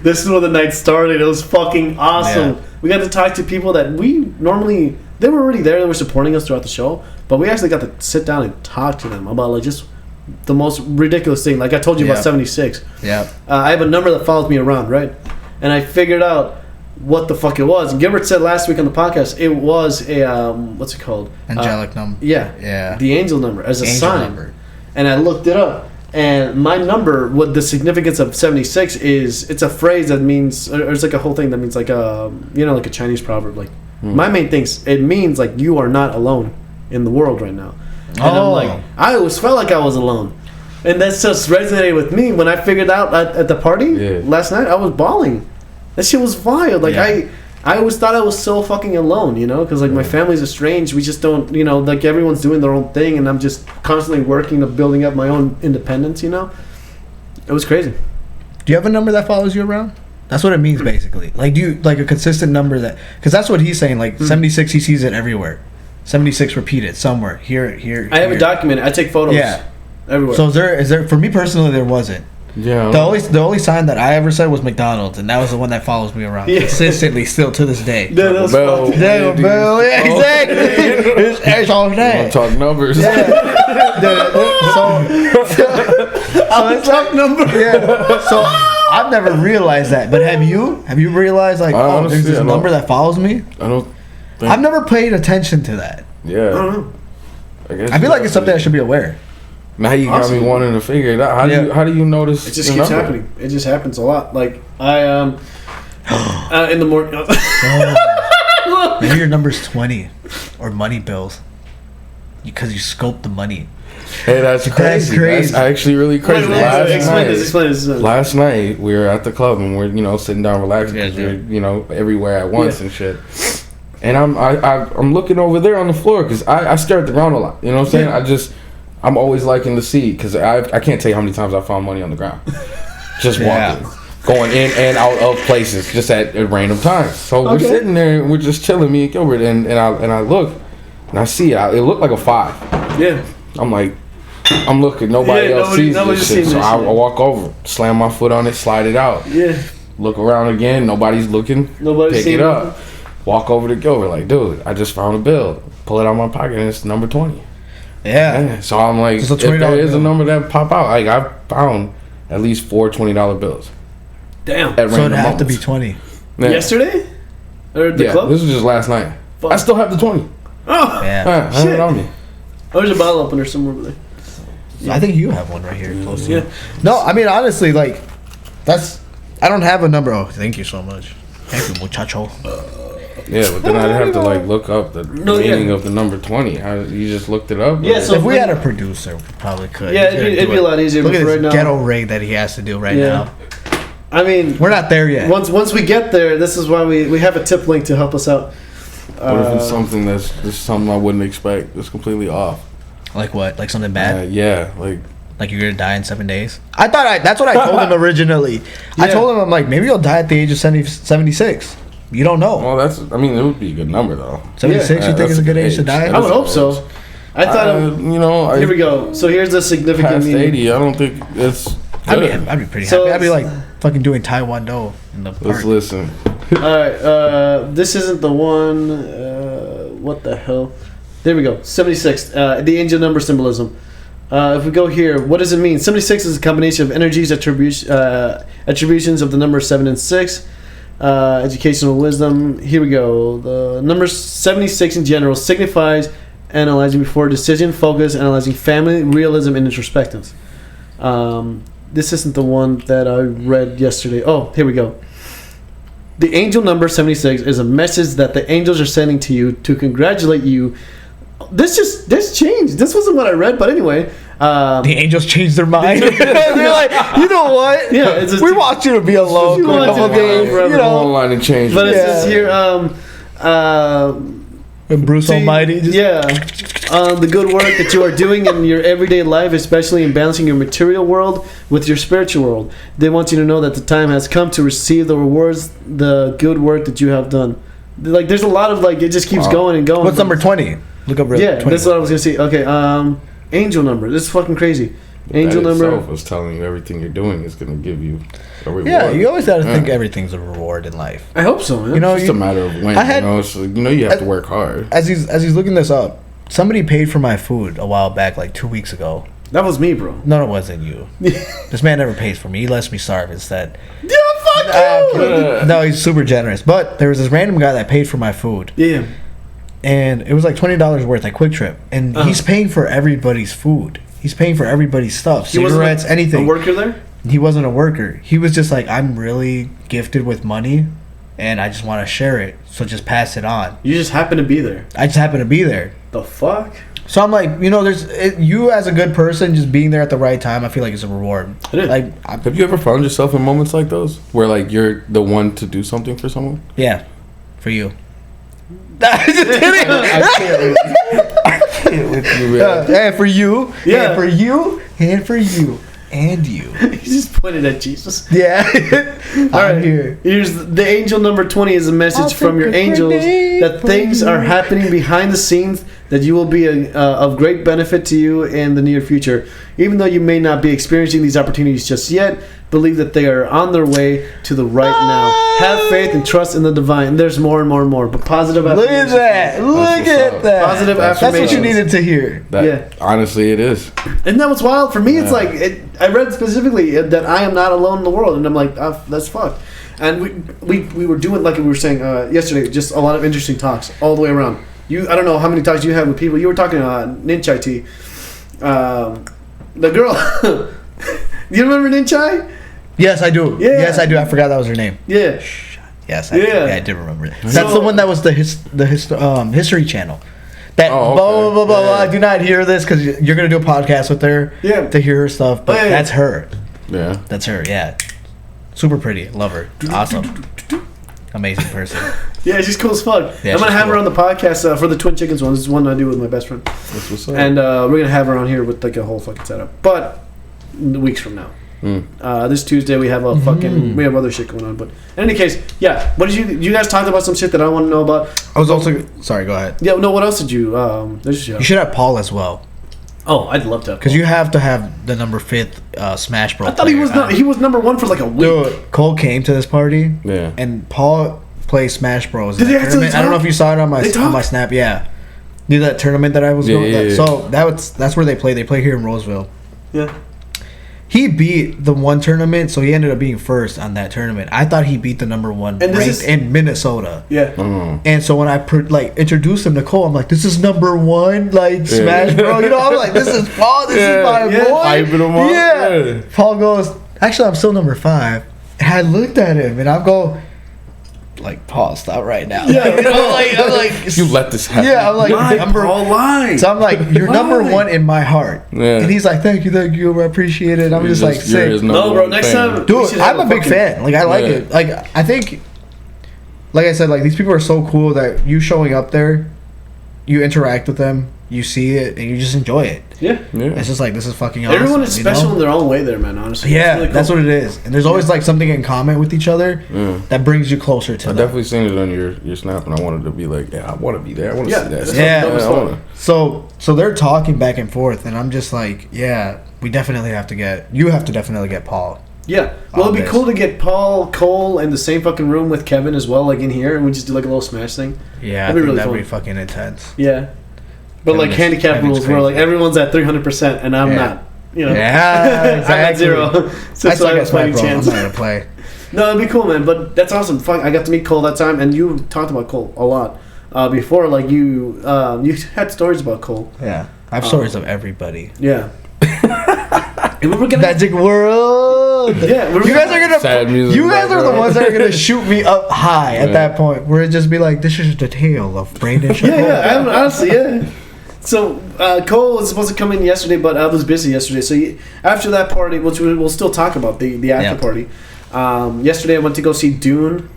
this is where the night started. It was fucking awesome. We got to talk to people that we normally, they were already there, they were supporting us throughout the show, but we actually got to sit down and talk to them about like just the most ridiculous thing. Like I told you about 76. I have a number that follows me around, right? And I figured out what the fuck it was. And Gilbert said last week on the podcast it was a what's it called? Angelic number. Yeah. The angel number as a Angel sign. number. And I looked it up. And my number, what the significance of 76 is, it's a phrase that means, or it's like a whole thing that means like like a Chinese proverb. Like my main things, it means like you are not alone in the world right now. And I'm like, I always felt like I was alone. And that just resonated with me when I figured out at the party last night. I was bawling. That shit was wild. Like I always thought I was so fucking alone, because like my family's estranged. We just don't, like everyone's doing their own thing, and I'm just constantly working to building up my own independence. It was crazy. Do you have a number that follows you around? That's what it means, basically. Like, do you like a consistent number that? Because that's what he's saying. Like 76, he sees it everywhere. 76 repeated somewhere here. I have a document. I take photos. Yeah. Everywhere. So is there? For me personally, there wasn't. Yeah. The only sign that I ever said was McDonald's, and that was the one that follows me around consistently still to this day. Bell. Bell. Yeah, exactly. It's all day. Talk numbers. Yeah. So talk number. Yeah. So I've never realized that, but have you? Have you realized like, there's this number that follows me? I don't. I've never paid attention to that. Yeah. I don't know. I feel like it's something I should be aware. Now you got me wanting to figure it out. How do you notice? It just keeps happening. It just happens a lot. Like I in the morning. Maybe your number's 20 or money bills because you scoped the money. Hey, that's crazy. That's actually really crazy. Explain this. Last night we were at the club and we're sitting down relaxing because we're everywhere at once and shit. And I'm looking over there on the floor because I stare at the ground a lot. You know what I'm saying? I'm always liking to see because I can't tell you how many times I found money on the ground. Just walking. Going in and out of places just at random times. So we're sitting there and we're just chilling, me and Gilbert, and I look and I see it. It looked like a 5. Yeah. I'm looking. Nobody else sees this shit. So I walk over, slam my foot on it, slide it out. Yeah. Look around again. Nobody's looking. Pick it up. Walk over to Gilbert like, dude, I just found a bill. Pull it out of my pocket and it's number 20. Yeah. So I'm like, if there is a number that pop out, like I found at least 4 $20 bills. Damn. So it'd have to be 20. Yeah. Yesterday? Or the club? This was just last night. I still have the 20. Oh. Yeah. I have it on me. Oh, there's a bottle opener somewhere over there. I think you have one right here close to you. Yeah. No, I mean, honestly, like, I don't have a number. Oh, thank you so much. Thank you, muchacho. Yeah, but then I'd have to look up the meaning of the number 20. You just looked it up? Yeah, so if we had a producer, we probably could. Yeah, it'd be a lot easier. Look at this right now, ghetto rig that he has to do right now. I mean, we're not there yet. Once we get there, this is why we have a tip link to help us out. What if it's something that's something I wouldn't expect? It's completely off. Like what? Like something bad? Yeah, like you're gonna die in 7 days. That's what I told him originally. I told him, I'm like, maybe you'll die at the age of 76. You don't know. Well, it would be a good number though. 76, you think is a good age to die? I would hope so. I thought, here we go. So here's the significant past meaning. 80, I don't think it's. I'd be pretty happy. I'd be like fucking doing Taekwondo in the park. Let's listen. All right, this isn't the one. What the hell? There we go. 76. The angel number symbolism. If we go here, what does it mean? 76 is a combination of energies, attributions of the numbers 7 and 6. Educational wisdom. Here we go. The number 76 in general signifies analyzing before decision, focus, analyzing family, realism, and introspectives. This isn't the one that I read yesterday. Oh, here we go. The angel number 76 is a message that the angels are sending to you to congratulate you. This changed. This wasn't what I read, but anyway. The angels changed their mind. They're like, you know what? Yeah, we want you to be alone for a couple days. You know, online and change. But it says here, and Bruce Almighty. The good work that you are doing in your everyday life, especially in balancing your material world with your spiritual world. They want you to know that the time has come to receive the rewards, the good work that you have done. Like, there's a lot of, like, it just keeps going and going. What's number 20? Look up. Yeah, 20. that's what I was gonna see. Okay, angel number. This is fucking crazy. Angel number was telling you everything you're doing is gonna give you a reward. Yeah, you always gotta think everything's a reward in life. I hope so, man. You know, it's just a matter of when. You have to work hard. As he's looking this up, somebody paid for my food a while back, like 2 weeks ago. That was me, bro. No, it wasn't you. This man never pays for me. He lets me starve instead. Yeah, fuck you. No, he's super generous. But there was this random guy that paid for my food. Yeah. And it was like $20 worth at Quick Trip. And he's paying for everybody's food. He's paying for everybody's stuff. Cigarettes, anything. A worker there? He wasn't a worker. He was just like, I'm really gifted with money, and I just want to share it. So just pass it on. You just happen to be there. I just happen to be there. The fuck? So I'm like, you as a good person just being there at the right time, I feel like it's a reward. It is. Like, have you ever found yourself in moments like those where like you're the one to do something for someone? Yeah, for you. I just kidding. I can't with you, man. And for you. Yeah. And for you. And for you. And you. He just pointed at Jesus. Yeah. All right. Here. Here's the angel number 20 is a message from your angels that things are happening behind the scenes that you will be of great benefit to you in the near future. Even though you may not be experiencing these opportunities just yet, believe that they are on their way to the right now. Have faith and trust in the divine. And there's more and more and more. But positive affirmations. Look at that. Look at that. Positive That's affirmations. what you needed to hear. Honestly, it is. Isn't that what's wild? For me, it's like, I read specifically that I am not alone in the world. And I'm like, that's fucked. And we were doing, like we were saying yesterday, just a lot of interesting talks all the way around. I don't know how many talks you had with people. You were talking Ninchai T. The girl. You remember Ninchai? Yes, I do. Yeah. Yes, I do. I forgot that was her name. Yeah. Yes, I did remember it. That's the one that was the History Channel. That blah, blah, blah, blah. Do not hear this because you're going to do a podcast with her to hear her stuff. But that's her. Yeah. That's her, yeah. Super pretty. Love her. Awesome. Amazing person. Yeah, she's cool as fuck. Yeah, I'm going to have cool. her on the podcast for the Twin Chickens one. This is one I do with my best friend. That's what's up. And we're going to have her on here with like a whole fucking setup. But weeks from now. This Tuesday we have we have other shit going on, but in any case, what did you guys talked about some shit that I want to know about? I was also sorry, go ahead. Yeah, no, what else did you you should have Paul as well. Oh, I'd love to, because you have to have the number 5 Smash Bros. I thought he was number 1 for like a week. Dude, Cole came to this party, and Paul plays Smash Bros. Did they actually talk? I don't know if you saw it on my Snap. Yeah, knew that tournament that I was going. Yeah. So that's where they play. They play here in Roseville. Yeah. He beat the one tournament, so he ended up being first on that tournament. I thought he beat the number 1 ranked in Minnesota. Yeah. And so when I introduced him to Cole, I'm like, this is number 1, like Smash Bro. You know, I'm like, this is Paul. This is my boy. Hyping him up. Yeah. Paul goes, actually, I'm still number 5. And I looked at him and I'm going, like, Paul, stop right now. Yeah. I'm like, you let this happen. Yeah, I'm like, number 1. So I'm like, you're number 1 in my heart. Yeah. And he's like, thank you, I appreciate it. I'm just like, sick. No, bro, next time. Dude, I'm a big fan. Like, I like it. Like, I think, like I said, like, these people are so cool that you showing up there, you interact with them, you see it, and you just enjoy it. Yeah. It's just like, this is fucking awesome. Everyone is special in their own way there, man, honestly. Yeah, really cool. That's what it is. And there's always like something in common with each other that brings you closer to them. I definitely seen it on your Snap, and I wanted to be like, I want to be there. I want to see that. Yeah. So they're talking back and forth, and I'm just like, we definitely have to definitely get Paul. Yeah. Well, it'd be cool to get Paul, Cole in the same fucking room with Kevin as well, like in here, and we just do like a little Smash thing. Yeah, that'd be fucking intense. Yeah. But like handicap rules where like everyone's at 300% and I'm not. You know. Yeah, exactly. I'm at 0. So I suck at Smash, bro. chance. I'm not gonna play. No, it'd be cool, man. But that's awesome. Fuck, I got to meet Cole that time, and you talked about Cole a lot. before, like you had stories about Cole. Yeah, I have stories of everybody. Yeah. And we were gonna, Magic World. Yeah, you guys are gonna. Sad music You guys are the background. ones that are gonna shoot me up high at that point. Where it just be like, this is the tale of Brandon. yeah, honestly, yeah. So Cole was supposed to come in yesterday, but I was busy yesterday. So after that party, which we'll still talk about the after party. Yesterday I went to go see Dune,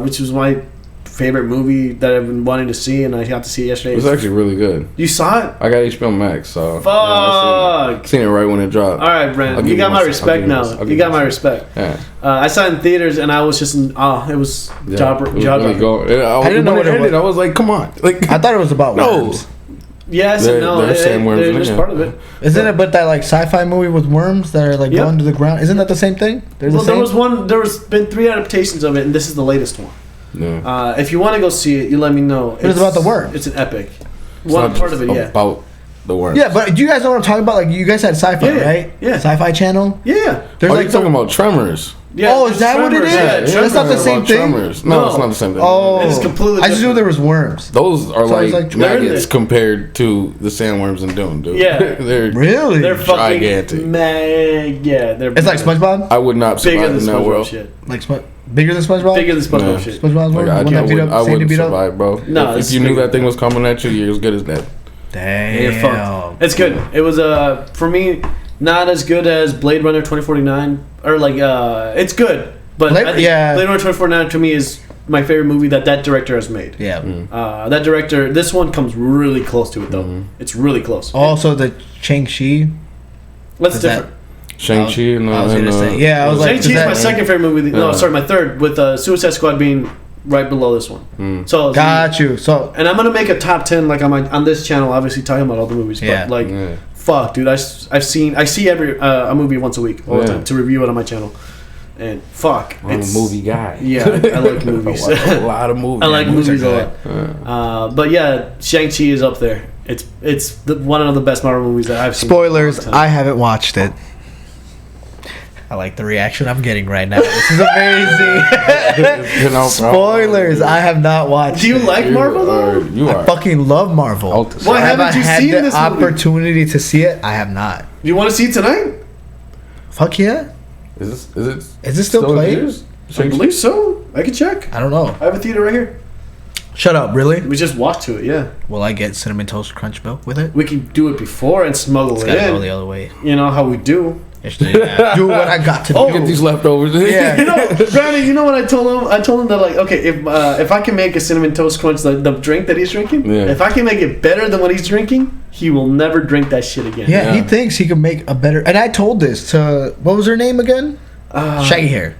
which was my favorite movie that I've been wanting to see, and I got to see it yesterday. It was actually really good. You saw it? I got HBO Max, so Fuck. I seen it right when it dropped. All right, Brandon, you got my respect now. You got my respect. Yeah. I saw it in theaters, and I was just it was job. Really I didn't know what it ended. I was like, come on, like I thought it was about worms. Yes and no. They're sandworms. They're just part of it. Isn't it but that like sci-fi movie with worms that are like going to the ground? Isn't that the same thing? There was been 3 adaptations of it, and this is the latest one. Yeah. If you want to go see it, you let me know. It's about the worm. It's an epic. It's One not part just of it, yeah. about the worm. Yeah, but do you guys know what I'm talking about? Like you guys had sci-fi, Yeah, right? yeah. Sci-fi channel. Yeah. There's You're talking about Tremors. Yeah. Oh, is that what it is? Yeah, That's not the Tremors same about thing? Tremors. No, it's not the same thing. Oh, It's completely I just knew different. there was worms. Those are So I was like like, maggots compared to the sandworms in Dune, dude. Yeah. They're Really? They're fucking gigantic. Yeah, they're. It's like SpongeBob. I would not bigger survive than in that SpongeBob world. shit. Like bigger than SpongeBob. Bigger than SpongeBob Yeah. shit. SpongeBob's Like, worm. I One that beat up, wouldn't Sandy beat up. survive, bro. No, if it's you knew bigger. that thing was coming at you, you're as good as dead. Damn. You're fucked. It's good. It was for me not as good as Blade Runner 2049 or like it's good, but I think Blade Runner 2049 to me is my favorite movie that director has made. Yeah. That director, this one comes really close to it though. It's really close. Also, the Shang-Chi. That's Is that- different. Shang-Chi and I was gonna say, yeah, I was like, Shang-Chi is my second favorite movie. No, Yeah. sorry, my third, with Suicide Squad being right below this one. So Got you. So and I'm gonna make a top 10 like on this channel, obviously talking about all the movies. Yeah. But like, fuck, dude, I see every a movie once a week all the time to review it on my channel. And fuck, I'm a movie guy. Yeah, I like movies. I watch a lot of movies. I like movies a good. lot. But yeah, Shang-Chi is up there. It's one of the best Marvel movies that I've seen. spoilers. I haven't watched it. I like the reaction I'm getting right now. This is amazing. Spoilers. I have not watched. Do you like Marvel though? You I are. fucking love Marvel. Why Have haven't I you had seen the this movie? opportunity to see it? I have not. You want to see it tonight? Fuck yeah. Is it still playing? in theaters? I believe so. I can check. I don't know. I have a theater right here. Shut up. Really? We just walked to it. Yeah. Will I get cinnamon toast crunch milk with it? We can do it before and smuggle It's it gotta go in. the other way. You know how we do. Do what I got to do. Get these leftovers. Yeah. You know, Brandon, you know what I told him? I told him that like, okay, if I can make a cinnamon toast crunch, the drink that he's drinking, if I can make it better than what he's drinking, he will never drink that shit again. Yeah, he thinks he can make a better. And I told this to what was her name again? Shaggy hair.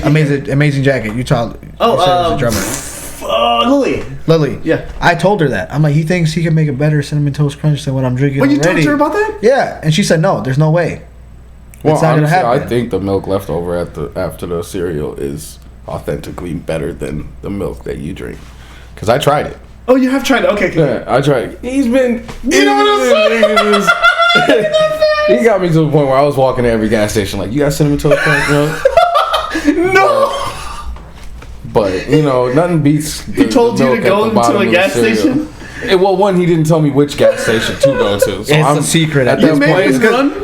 Amazing jacket. You said it was a drummer. Lily. Yeah. I told her that. I'm like, he thinks he can make a better cinnamon toast crunch than what I'm drinking But you already. talked to her about that? Yeah, and she said no. There's no way. Well, It's not gonna honestly, happen. I think the milk left over after the cereal is authentically better than the milk that you drink. Because I tried it. Oh, you have tried it. Okay. Yeah, I tried it. He's been. You know what I'm saying? He got me to the point where I was walking to every gas station like, you got cinnamon toast crunch milk? No. But, you know, nothing beats. He told you to go into a gas station? Well, one, he didn't tell me which gas station to go to. So It's a secret at at that this made point. him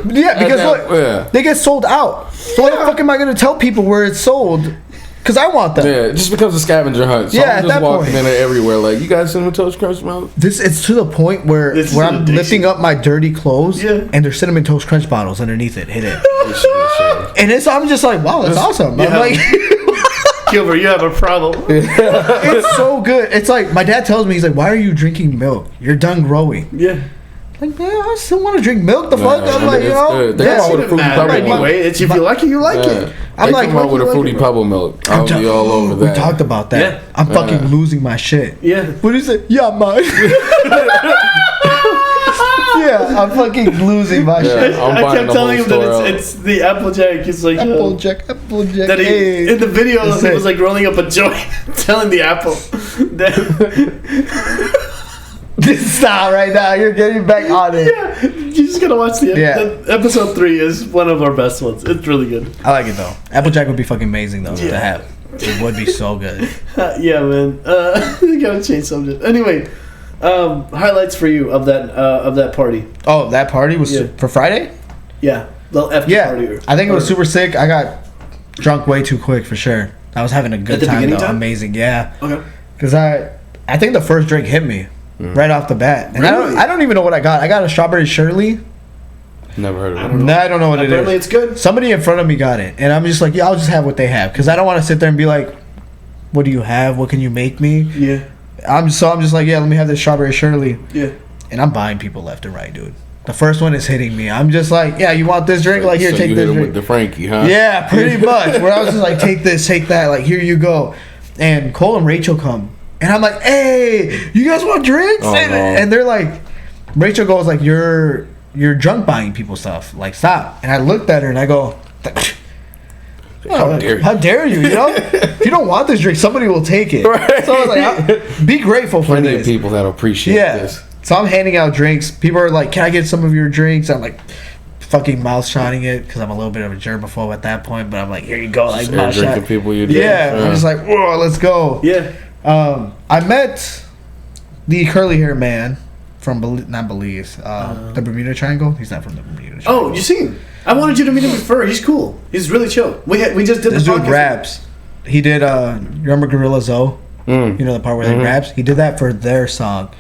run? Yeah, because that- look, yeah. they get sold out. So why the fuck am I gonna tell people where it's sold? Because I want them. Yeah, it just becomes a scavenger hunt. So Yeah, I'm at just that walking point. in it everywhere like, you got cinnamon toast crunch milk? It's to the point where This is I'm an addiction. lifting up my dirty clothes Yeah. and there's cinnamon toast crunch bottles underneath it hidden. You should be ashamed. And I'm just like, wow, that's awesome. Yeah. I'm like, Gilbert, you have a problem. it's so good. It's like my dad tells me, he's like, why are you drinking milk? You're done growing. Yeah. Like, man, I still want to drink milk. The fuck? Yeah, I'm like, it's you know, good. They yeah. come out with a fruity pebble milk. Anyway, it's if you like it, you like Yeah. it. I'm They like, come out what with you a like fruity it, bro? pebble milk. I'll be all over that. We talked about that. Yeah. I'm fucking losing my shit. Yeah. What is it? Yeah, man. Yeah, I'm fucking losing my Yeah. shit. I'm I buying kept the telling whole him that store out. it's the Applejack. It's like Applejack. that he, Hey. in the video That's he it. was like rolling up a joint, telling the apple that Stop right now. You're getting back on it. yeah, you just gotta watch the episode 3 is one of our best ones. It's really good. I like it though. Applejack would be fucking amazing though to have. It would be so good. Yeah, man. You gotta change subject. Anyway, highlights for you of that party. Oh, that party was for Friday? Yeah, the FD party. I think it was super sick. I got drunk way too quick for sure. I was having a good time though. Amazing, yeah. Okay. Because I think the first drink hit me right off the bat, and really? I don't even know what I got. I got a strawberry Shirley. Never heard of it. I don't know what Apparently it is. It's good. Somebody in front of me got it, and I'm just like, yeah, I'll just have what they have because I don't want to sit there and be like, what do you have? What can you make me? Yeah. I'm just like, yeah, let me have this strawberry Shirley. Yeah. And I'm buying people left and right, dude. The first one is hitting me. I'm just like, yeah, you want this drink? Like, here, so take you this hit him drink. with the Frankie, huh? Yeah, pretty much. Where I was just like, take this, take that. Like, here you go. And Cole and Rachel come. And I'm like, hey, you guys want drinks? Oh, and they're like, Rachel goes like, you're drunk buying people stuff. Like, stop. And I looked at her and I go, how dare you? You know, if you don't want this drink, somebody will take it. Right. So I was like, be grateful for Plenty this. of people that appreciate this. So I'm handing out drinks. People are like, can I get some of your drinks? I'm like, fucking mouth shotting it because I'm a little bit of a germaphobe at that point. But I'm like, here you go, like mouth shot. People you I'm just like, whoa, let's go. Yeah. I met the curly hair man from not Belize, the Bermuda Triangle. He's not from the Bermuda Triangle. Oh, you seen him? I wanted you to meet him before. He's cool. He's really chill. We just did this the dude raps. He did. You remember Gorilla Zoe? You know the part where they raps. He did that for their song.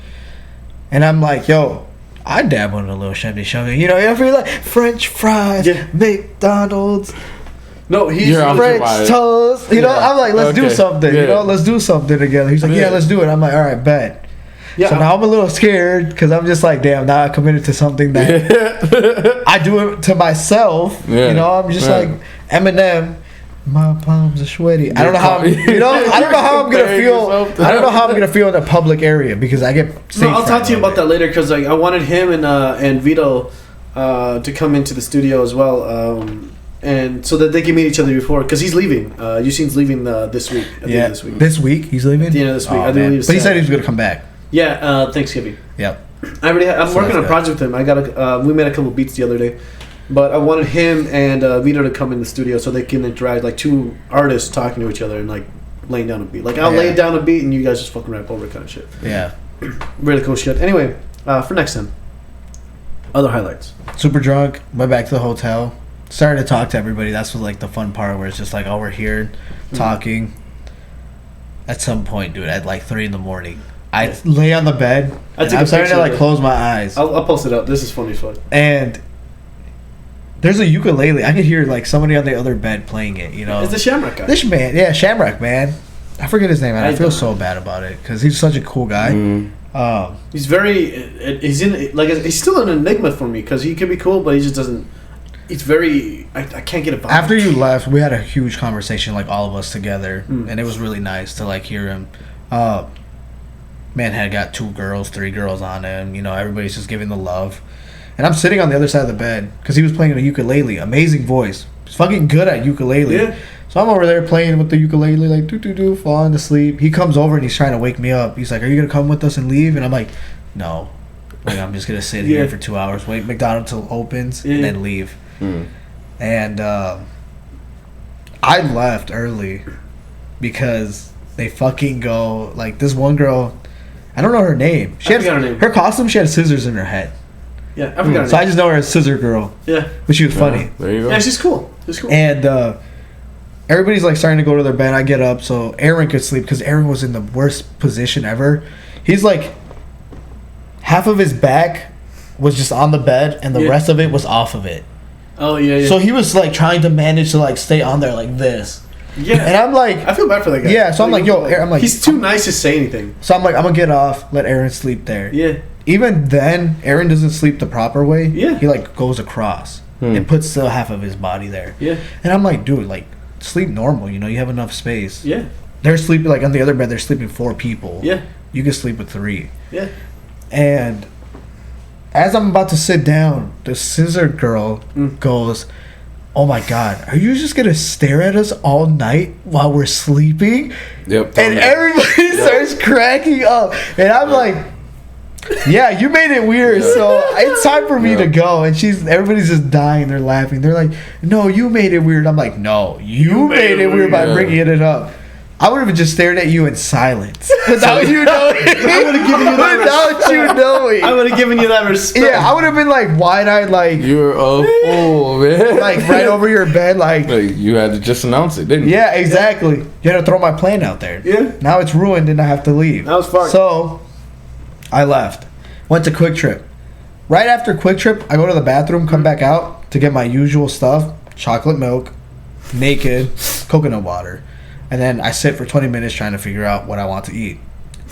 And I'm like, yo, I dabble in a little Chevy. You know, if you're like French fries, McDonald's, no, he's French toast. You know, I'm like, let's do something. You know, let's do something together. He's like, yeah, let's do it. I'm like, all right, bet. Yeah. So now I'm a little scared because I'm just like, damn, now I committed to something that I do it to myself. Yeah. You know, I'm just like Eminem. My palms are sweaty. I don't know how. I don't know how I'm gonna feel. I don't know how I'm gonna feel in a public area because I get. I'll talk to you about that later because like I wanted him and Vito to come into the studio as well, and so that they can meet each other before because he's leaving. Eugene's leaving this week. At the end of this week. This week he's leaving. At the end of this week. But he said he was gonna come back. Yeah, Thanksgiving. Yep. I'm working on a project with him. We made a couple beats the other day. But I wanted him and Vito to come in the studio so they can interact, like two artists talking to each other and like laying down a beat. Like I'll lay down a beat and you guys just fucking rap over kind of shit. Yeah. Really cool shit. Anyway, for next time, other highlights. Super drunk. Went back to the hotel. Started to talk to everybody. That's what like the fun part where it's just like, oh, we're here talking. At some point, dude, at like 3 a.m, I lay on the bed. I'm starting to like close my eyes. I'll post it up. This is funny as fuck. And there's a ukulele. I could hear like somebody on the other bed playing it. You know, it's the Shamrock guy. This man, Shamrock man. I forget his name. I feel so bad about it because he's such a cool guy. He's very. He's still an enigma for me because he can be cool, but he just doesn't. It's very. I can't get it. After you left, we had a huge conversation, like all of us together, and it was really nice to like hear him. Man had got 2 girls, 3 girls on him. You know, everybody's just giving the love. And I'm sitting on the other side of the bed because he was playing a ukulele. Amazing voice. He's fucking good at ukulele. Yeah. So I'm over there playing with the ukulele, like do, falling asleep. He comes over and he's trying to wake me up. He's like, "Are you gonna come with us and leave?" And I'm like, "No, like, I'm just gonna sit here for 2 hours, wait McDonald's till opens, and then leave." And I left early because they fucking go like this one girl. I don't know her name. She had her costume. She had scissors in her head. Yeah, I forgot her name. So I just know her as Scissor Girl. Yeah. But she was funny. There you go. Yeah, she's cool. She's cool. And everybody's like starting to go to their bed. I get up so Aaron could sleep because Aaron was in the worst position ever. He's like, half of his back was just on the bed and the rest of it was off of it. Oh, yeah. So he was like trying to manage to like stay on there like this. Yeah. And I'm like, I feel bad for that guy. Yeah, so I'm like, yo, I'm like, he's too nice to say anything. So I'm like, I'm gonna get off, let Aaron sleep there. Yeah. Even then, Aaron doesn't sleep the proper way. Yeah. He like goes across and puts still half of his body there. Yeah. And I'm like, dude, like sleep normal. You know, you have enough space. Yeah. They're sleeping like on the other bed. They're sleeping 4 people. Yeah. You can sleep with 3. Yeah. And as I'm about to sit down, the Scissor Girl goes, "Oh my God, are you just gonna stare at us all night while we're sleeping?" Yep. And everybody starts cracking up, and I'm like, "Yeah, you made it weird, so it's time for me to go." And everybody's just dying. They're laughing. They're like, "No, you made it weird." I'm like, "No, you made it weird by bringing it up." I would have just stared at you in silence without you knowing. I would have given you that Without you knowing. I would have given you that respect. Yeah, I would have been like wide-eyed, like You're a fool, man. like right over your bed, like. Like, you had to just announce it, didn't you? Yeah, exactly. You had to throw my plane out there. Yeah. Now it's ruined and I have to leave. That was far. So, I left. Went to Quick Trip. Right after Quick Trip, I go to the bathroom, come back out to get my usual stuff. Chocolate milk, naked, coconut water. And then I sit for 20 minutes trying to figure out what I want to eat.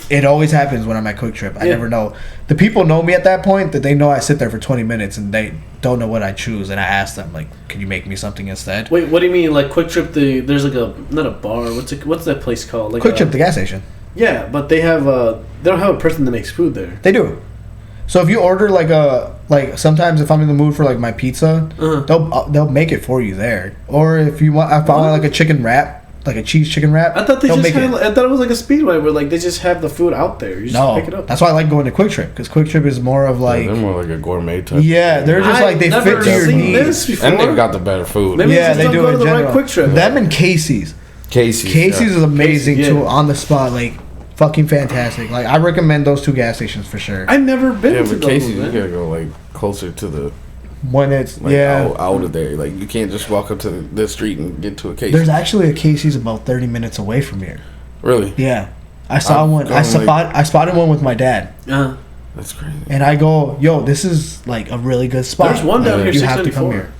It always happens when I'm at Quick Trip. I never know. The people know me at that point that they know I sit there for 20 minutes and they don't know what I choose. And I ask them, like, can you make me something instead? Wait, what do you mean? Like Quick Trip? There's like a not a bar. What's that place called? Like Quick Trip, the gas station. Yeah, but they don't have a person that makes food there. They do. So if you order like sometimes if I'm in the mood for like my pizza, they'll make it for you there. Or if you want, if I want like a chicken wrap, like a cheese chicken wrap, I thought they'll make it. I thought it was like a Speedway where like they just have the food out there. You just pick it up. That's why I like going to Quick Trip because Quick Trip is more of like They're more like a gourmet type. yeah, they're just like they fit to your needs. And they've got the better food. Maybe Yeah, just they don't do go in to the general. right Quick Trip. Them and Casey's. Casey's Is amazing Casey's, too, yeah. on the spot, like fucking fantastic. Like I recommend those two gas stations for sure. I've never been Yeah, to but those. Casey's, you Man. gotta go like closer to the When it's like yeah. out of there. Like you can't just walk up to the street and get to a Casey's. There's actually a Casey's about 30 minutes away from here. Really? Yeah. I saw I've one. gone, I spotted one with my dad. That's crazy. And I go, yo, this is like a really good spot. There's one down here, You have to come 694. here.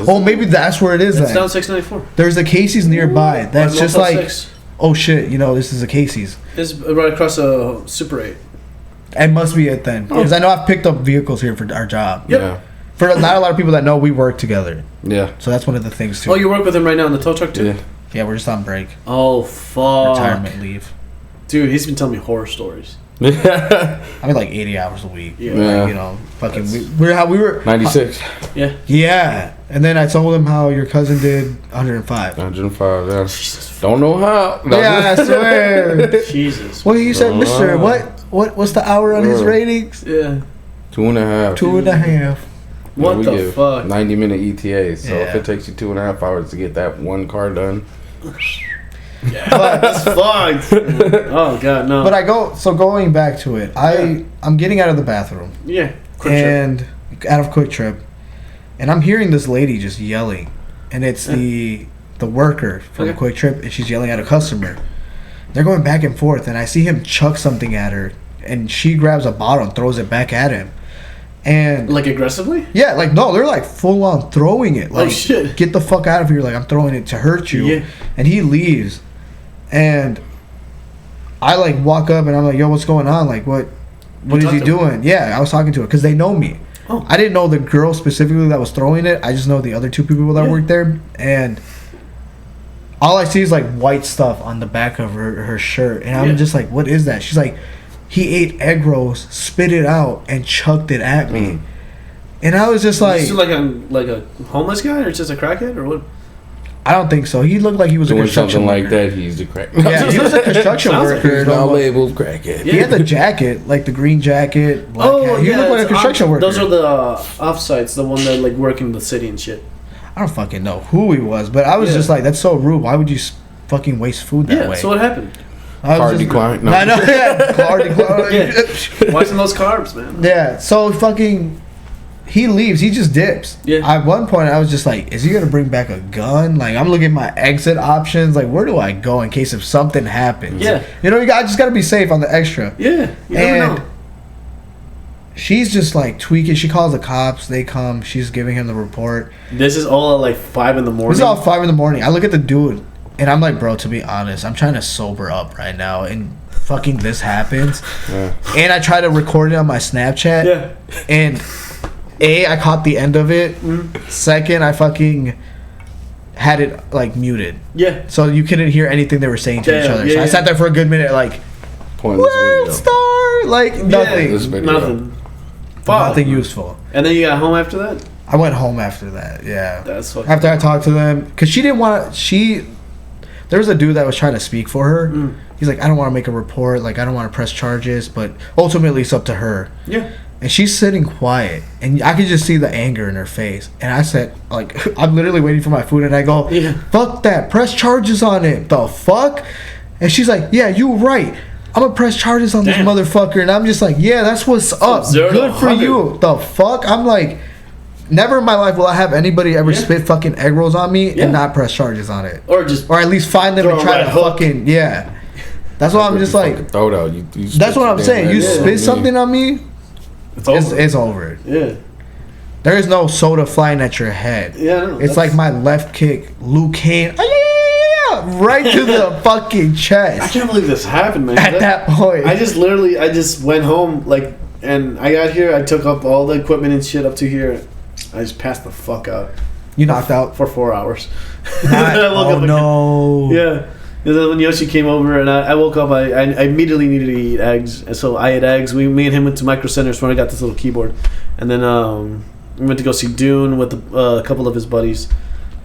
Oh, maybe that's where it is It's then. down 694. There's a Casey's nearby. That's On just Motel like, 6. oh shit, this is a Casey's. It's right across a Super 8. It must be it then. Because I know I've picked up vehicles here for our job. Yep. Yeah. For not a lot of people that know, we work together. Yeah. So that's one of the things too. Oh, you work with him right now in the tow truck too? Yeah. Yeah, we're just on break. Oh, fuck. Retirement leave. Dude, he's been telling me horror stories. Yeah. I mean, like 80 hours a week. Yeah. Like, fucking. We were 96. Yeah. Yeah. And then I told him how your cousin did 105. 105. Yeah. Don't know how. No. Yeah, I swear. Jesus. Well, you said, Oh. Mister, what's the hour on his Yeah. ratings? Yeah. 2.5. 2.5. What We the give fuck? 90-minute ETAs. So if Yeah. it takes you 2.5 hours to get that one car done. That's fucked. Oh, God, no. But going back to it, I'm getting out of the bathroom Yeah. Quick Trip. and out of Quick Trip, and I'm hearing this lady just yelling, and it's the worker from Okay. Quick Trip, and she's yelling at a customer. They're going back and forth, and I see him chuck something at her, and she grabs a bottle and throws it back at him. And Like aggressively? yeah, like no, they're like full on throwing it. Like, shit. Get the fuck out of here! Like I'm throwing it to hurt you. Yeah. And he leaves, and I like walk up and I'm like, yo, what's going on? Like what is talked he to her? doing? Yeah, I was talking to her because they know me. Oh. I didn't know the girl specifically that was throwing it. I just know the other two people that Yeah. work there, and all I see is like white stuff on the back of her shirt, and I'm Yeah. just like, what is that? She's like, he ate egg rolls, spit it out, and chucked it at me. And I was just like, Is he like a homeless guy or just a crackhead or what? I don't think so. He looked like he was a Doing construction something like worker. that, he's the crack. Yeah, he was a construction Sounds like worker. He's now labeled crackhead. He had the jacket, like the green jacket. Black hat. He looked like a it's construction worker. Those are the offsites, the one that like work in the city and shit. I don't fucking know who he was, but I was Yeah. just like, that's so rude. Why would you fucking waste food that Yeah. way? So what happened? I was Car just- decline. No. I know. Yeah, car decline. Yeah. Why some those carbs, man? Yeah, so fucking, he leaves. He just dips. Yeah. At one point, I was just like, is he gonna bring back a gun? Like, I'm looking at my exit options. Like, where do I go in case if something happens? Yeah. I just gotta be safe on the extra. Yeah. You never And know. she's just like tweaking. She calls the cops. They come. She's giving him the report. This is all at like 5 in the morning. This is all 5 in the morning. I look at the dude, and I'm like, bro, to be honest, I'm trying to sober up right now, and fucking this happens. Yeah. And I try to record it on my Snapchat. Yeah. And I caught the end of it. Second, I fucking had it like muted, Yeah. so you couldn't hear anything they were saying to each Yeah, other. yeah, So I yeah. sat there for a good minute, like, Pointless world video. star, like nothing, This video. Nothing. Fuck. nothing useful. And then you got home after that? I went home after that. Yeah. That's fucking. After I talked to them, because she didn't want to. There was a dude that was trying to speak for her. He's like, I don't want to make a report. Like, I don't want to press charges, but ultimately it's up to her. Yeah. and she's sitting quiet, and I could just see the anger in her face. And I said, like, I'm literally waiting for my food, and I go, fuck that, press charges on it. The fuck? And she's like, yeah, you right. I'm gonna press charges on this motherfucker. And I'm just like, yeah, that's what's up. Good for you. The fuck? I'm like, never in my life will I have anybody ever spit fucking egg rolls on me and not press charges on it. Or at least find them and try to fucking, That's why I'm just like, throw it out. That's what I'm saying. You spit something on me, it's over. Yeah. There is no soda flying at your head. Yeah. It's like my left kick, Luke Kane, right to the fucking chest. I can't believe this happened, man. At that point. I just went home, like, and I got here, I took up all the equipment and shit up to here. I just passed the fuck out. You knocked out? For 4 hours. Oh, no. Yeah. And then when Yoshi came over and I woke up, I immediately needed to eat eggs. And so I ate eggs. Me and him went to Micro Centers when I got this little keyboard. And then we went to go see Dune with a couple of his buddies.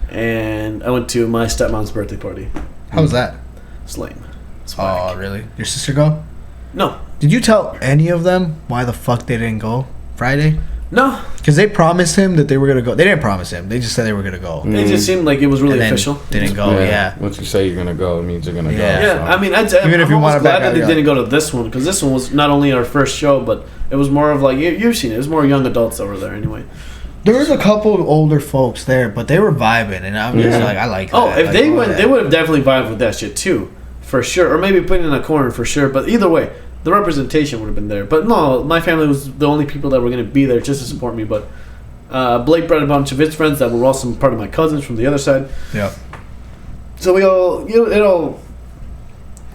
And I went to my stepmom's birthday party. How was that? It's lame. It's whack. Oh, really? Your sister go? No. Did you tell any of them why the fuck they didn't go Friday? No. Because they promised him that they were going to go. They didn't promise him. They just said they were going to go. It just seemed like it was really official. They didn't go, Once you say you're going to go, it means you're going to go. Yeah, so. I mean, I'm almost glad that they didn't go to this one. Because this one was not only our first show, but it was more of like, you've seen it. It was more young adults that were there anyway. There was a couple of older folks there, but they were vibing, and I'm just like, I like that. Oh, if they went, they would have definitely vibed with that shit too, for sure. Or maybe put it in a corner for sure. But either way, the representation would have been there. But no, my family was the only people that were going to be there just to support me. But Blake brought a bunch of his friends that were also part of my cousins from the other side. Yeah. So we all,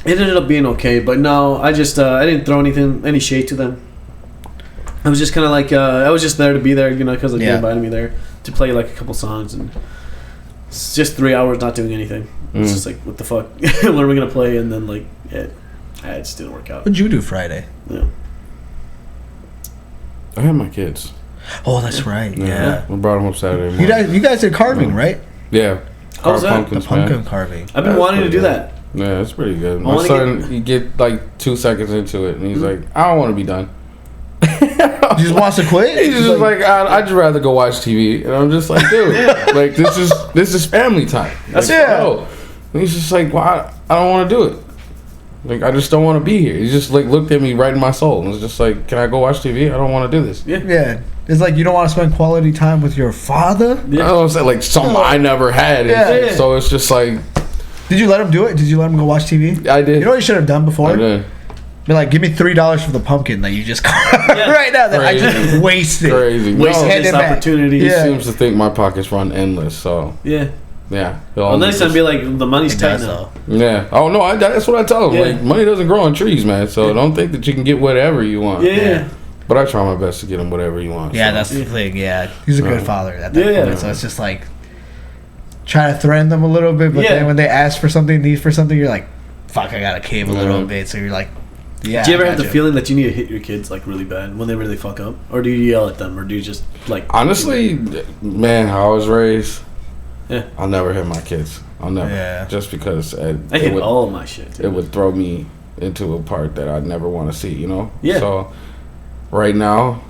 it ended up being okay. But no, I didn't throw any shade to them. I was just kind of like, I was just there to be there, because they invited me there to play like a couple songs, and it's just 3 hours not doing anything. It's just like, what the fuck? When are we gonna play? And then like, it just didn't work out. What'd you do Friday? Yeah, I had my kids. Oh, that's right. Yeah. We brought them up Saturday morning. You guys did carving, right? Yeah. How was that? The pumpkin carving. I've been wanting to do that. Yeah, it's pretty good. My son, he get like 2 seconds into it, and he's like, I don't want to be done. He just wants to quit. He's just like I'd rather go watch TV, and I'm just like, dude, like this is family time. That's And he's just like, well, I don't want to do it. Like, I just don't want to be here. He just like looked at me right in my soul and was just like, can I go watch TV? I don't want to do this. Yeah. It's like you don't want to spend quality time with your father. Yeah. I don't say like something I never had. So it's just like. Did you let him do it? Did you let him go watch TV? I did. You know what you should have done before? I did. Be like, give me $3 for the pumpkin that you just right now that I just wasted. Crazy. Wasted this opportunity. He seems to think my pockets run endless, so. Yeah. Well, next time be like, the money's tight now. Yeah. Oh, no, that's what I tell him. Like, money doesn't grow on trees, man, so don't think that you can get whatever you want. Yeah. But I try my best to get him whatever you want. Yeah, that's the thing, He's a good father at that point, so it's just like, try to threaten them a little bit, but then when they ask for something, need for something, you're like, fuck, I gotta cave a little bit, so you're like, yeah. Do you ever have the feeling that you need to hit your kids like really bad when they really fuck up, or do you yell at them, or do you just like? Honestly, man, how I was raised, I'll never hit my kids. I'll never, just because I hit all of my shit. It would throw me into a part that I'd never want to see. Yeah. So right now,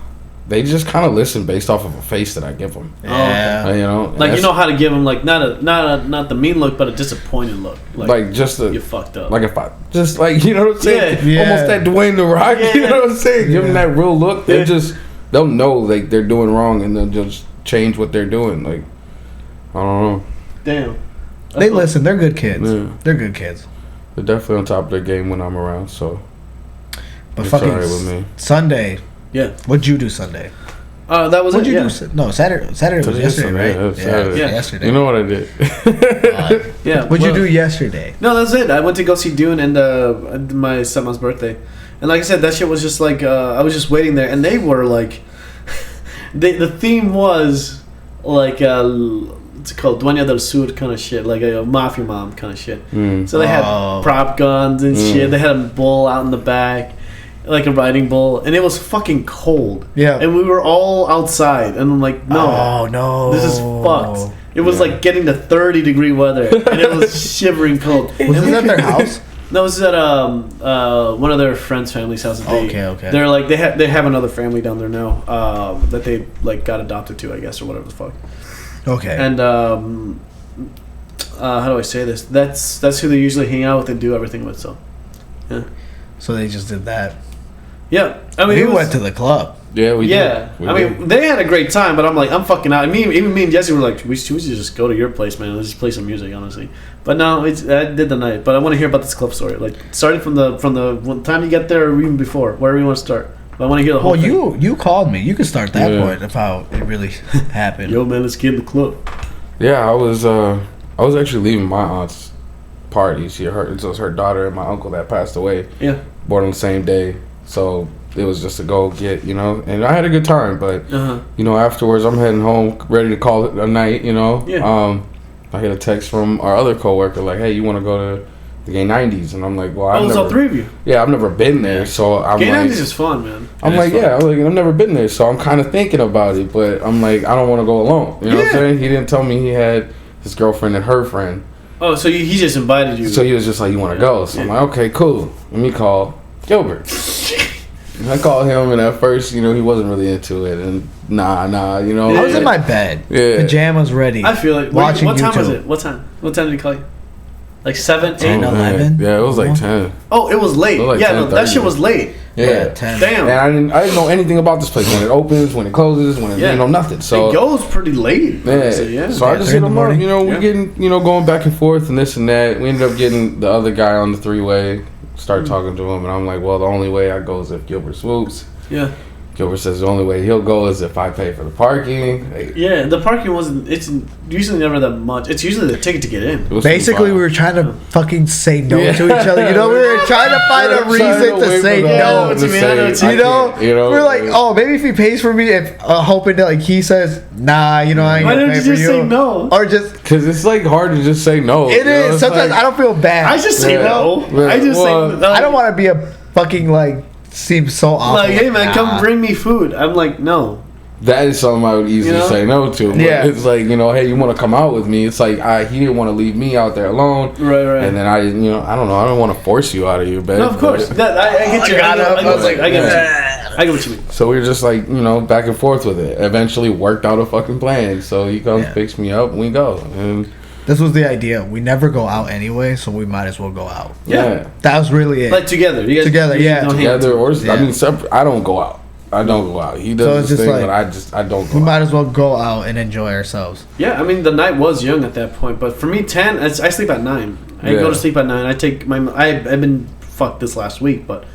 they just kind of listen based off of a face that I give them. Yeah. Like, you know how to give them like not the mean look, but a disappointed look. Like just you fucked up. Like if I just like, you know what I'm saying? Yeah. Almost that Dwayne the Rock. Yeah. You know what I'm saying? Give them that real look. They'll know like they're doing wrong, and they'll just change what they're doing. Like, I don't know. Damn. They listen. They're good kids. Yeah. They're good kids. They're definitely on top of their game when I'm around. So, but fucking with me. Sunday. Yeah. What'd you do Sunday? That was What'd you do? No, Saturday. Saturday was yesterday, right? Saturday. Yeah, yesterday. You know what I did? What'd you do yesterday? No, that's it. I went to go see Dune and my stepmom's birthday, and like I said, that shit was just like I was just waiting there, and they were like, the theme was like it's called Dueña del Sur kind of shit, like a mafia mom kind of shit. So they had prop guns and shit. They had a bull out in the back. Like a riding bull, and it was fucking cold. Yeah. And we were all outside, and I'm like, no. Oh, no. This is fucked. It was like getting to 30-degree weather, and it was shivering cold. Was this at their house? No, this is at one of their friends' family's house. Okay. They're like they have another family down there now that they like got adopted to, I guess, or whatever the fuck. Okay. And how do I say this? That's who they usually hang out with and do everything with. So, yeah. So they just did that. Yeah, I mean, We went to the club. Yeah, we Yeah, did. I mean, they had a great time, but I'm like, I'm fucking out. Even me and Jesse were like, we should just go to your place, man. Let's just play some music, honestly. But no, I did the night. But I want to hear about this club story, like starting from the time you get there, or even before, wherever you want to start. But I want to hear the whole Well, thing. you called me. You could start that point of how it really happened. Yo, man, let's get in the club. Yeah, I was actually leaving my aunt's party. It was her daughter and my uncle that passed away. Yeah. Born on the same day, so it was just a go get, and I had a good time. But afterwards, I'm heading home, ready to call it a night. Yeah. I get a text from our other coworker like, "Hey, you want to go to the Gay 90s?" And I'm like, "Well, it was all three of you. Yeah, I've never been there, so I'm Gay like, 90s is fun, man. I'm like, I've never been there, so I'm kind of thinking about it, but I'm like, I don't want to go alone. You know what I'm saying? He didn't tell me he had his girlfriend and her friend. Oh, so he just invited you. So he was just like, "You want to go?" So I'm like, "Okay, cool. Let me call Gilbert." And I called him, and at first, he wasn't really into it, and nah. I was in my bed, pajamas ready. I feel like watching what time YouTube. was it? What time did he call you? Like 7, 8, 11? Yeah, it was like 10. Oh, it was late. It was like yeah, no, that 10:30. shit was late. Yeah, 10. Damn. And I didn't know anything about this place, when it opens, when it closes, when it, nothing. So it goes pretty late. Yeah. So I just hit him up. We getting, going back and forth and this and that. We ended up getting the other guy on the three-way. Started talking to him, and I'm like, well, the only way I go is if Gilbert swoops. Yeah. Gilbert says the only way he'll go is if I pay for the parking. Yeah, the parking wasn't. It's usually never that much. It's usually the ticket to get in. Basically, we were trying to fucking say no to each other. We were trying to find a reason to say no. We're like, oh, maybe if he pays for me, if hoping that he says, nah, I ain't Why gonna didn't pay you for just you, say no? or just because it's hard to just say no. it is. Sometimes I don't feel bad. I just say no. I just say no. I don't want to be a fucking seems so awful. Like, hey man, come bring me food. I'm like, no. That is something I would easily say no to. But it's like, hey, you want to come out with me? It's like he didn't want to leave me out there alone. Right. And then I didn't, I don't know. I don't want to force you out of your bed. No, of course. I get you. I get what you mean. So we were just like, back and forth with it. Eventually worked out a fucking plan. So he comes, picks me up, and we go. And this was the idea. We never go out anyway, so we might as well go out. Yeah. That was really it. Like together. You guys together, together or I mean, separate. I don't go out. I don't go out. He does his thing, but I don't go we out. might as well go out and enjoy ourselves. Yeah, I mean, the night was young at that point, but for me, 10, I sleep at 9. I go to sleep at 9. I take I've been fucked this last week, but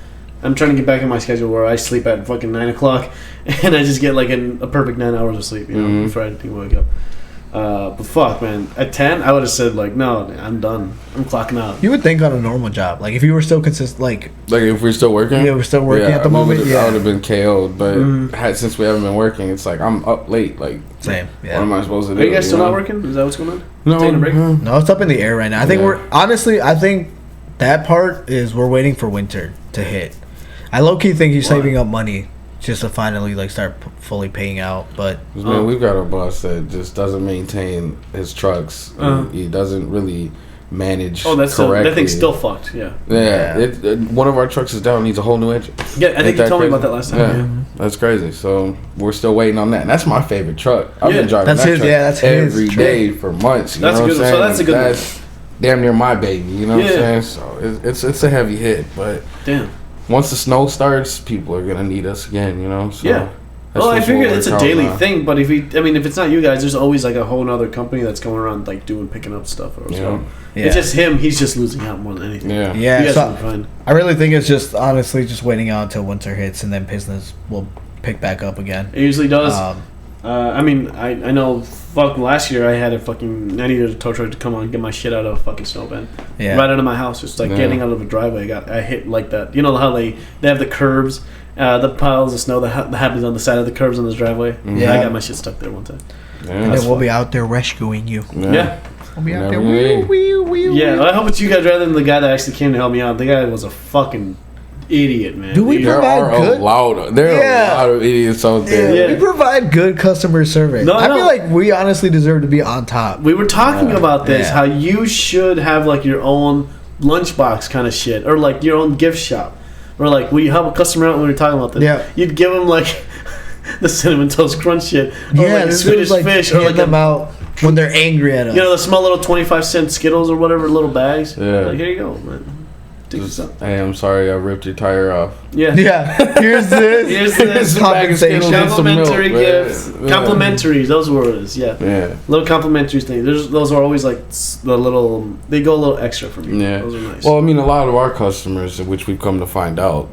I'm trying to get back in my schedule where I sleep at fucking 9 o'clock, and I just get a perfect 9 hours of sleep, before I wake up. But fuck, man. At 10, I would have said, no, I'm done. I'm clocking out. You would think on a normal job, if you were still consistent, like if we're still working? Yeah, we're still working at the moment. I would have been KO'd, but since we haven't been working, it's I'm up late. Same. Yeah. What am I supposed to do? Are you guys still not working? Is that what's going on? No. Taking a break? No, it's up in the air right now. I think I think that part is we're waiting for winter to hit. I low-key think he's saving up money just to finally start fully paying out, but man, we've got a boss that just doesn't maintain his trucks. He doesn't really manage. Oh, that thing's still fucked. Yeah. One of our trucks is down. Needs a whole new engine. Yeah, I think you told me about that last time. Yeah, that's crazy. So we're still waiting on that. And that's my favorite truck. I've been driving that truck every day for months. You know what I'm saying? So that's a good. That's damn near my baby. You know what I'm saying? So it's a heavy hit, but damn. Once the snow starts, people are gonna need us again, So yeah. Well, I figure it's a daily thing, but if it's not you guys, there's always a whole other company that's going around picking up stuff. It's just him. He's just losing out more than anything. Yeah. You guys will be fine. I really think it's just honestly just waiting out until winter hits and then business will pick back up again. It usually does. I know. Fuck, last year I needed a tow truck to come on and get my shit out of a fucking snowbank. Yeah. Right out of my house. Just getting out of a driveway. I hit that. You know how they have the curbs, the piles of snow that happens on the side of the curbs on this driveway? Yeah. I got my shit stuck there one time. Yeah, and then we'll be out there rescuing you. Yeah. We'll be out there. Yeah, I hope it's you guys rather than the guy that actually came to help me out. The guy was a fucking idiot, man. Do we provide good? There are a lot of idiots out there. Yeah. We provide good customer service. I feel like we honestly deserve to be on top. We were talking about this, how you should have your own lunchbox kind of shit, or like your own gift shop, or like when you help a customer out when we were talking about this, you'd give them like the cinnamon toast crunch shit, or like Swedish fish, or like them out when they're angry at us. You know, the small little 25-cent Skittles or whatever, little bags. Yeah. Like, here you go, man. Hey, I'm sorry I ripped your tire off. Yeah. Here's this compensation. Complimentary gifts. Complimentaries, those words. Yeah. Little complimentary things. Those are always like the little. They go a little extra for me. Yeah. Those are nice. Well, I mean, a lot of our customers, which we've come to find out,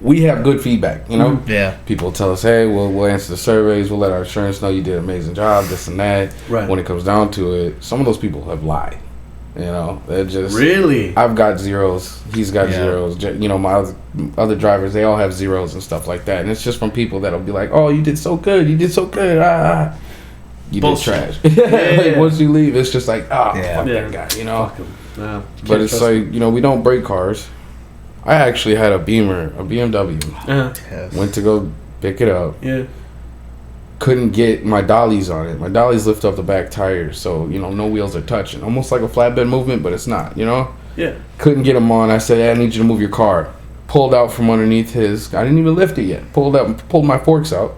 we have good feedback, you know? Yeah. People tell us, hey, we'll answer the surveys, we'll let our insurance know you did an amazing job, this and that. Right. When it comes down to it, some of those people have lied. You know, they're just... Really? I've got zeros. He's got zeros. You know, my other drivers, they all have zeros and stuff like that. And it's just from people that'll be like, oh, you did so good. You did so good. You Bullshit. did trash. Like, once you leave, it's just like, fuck that guy, you know? But it's like, you know, we don't break cars. I actually had a BMW. Went to go pick it up. Yeah. Couldn't get my dollies on it. My dollies lift up the back tires, so, you know, no wheels are touching. Almost like a flatbed movement, but it's not, you know? Yeah. Couldn't get them on. I said, hey, I need you to move your car. Pulled out from underneath his... I didn't even lift it yet. Pulled my forks out.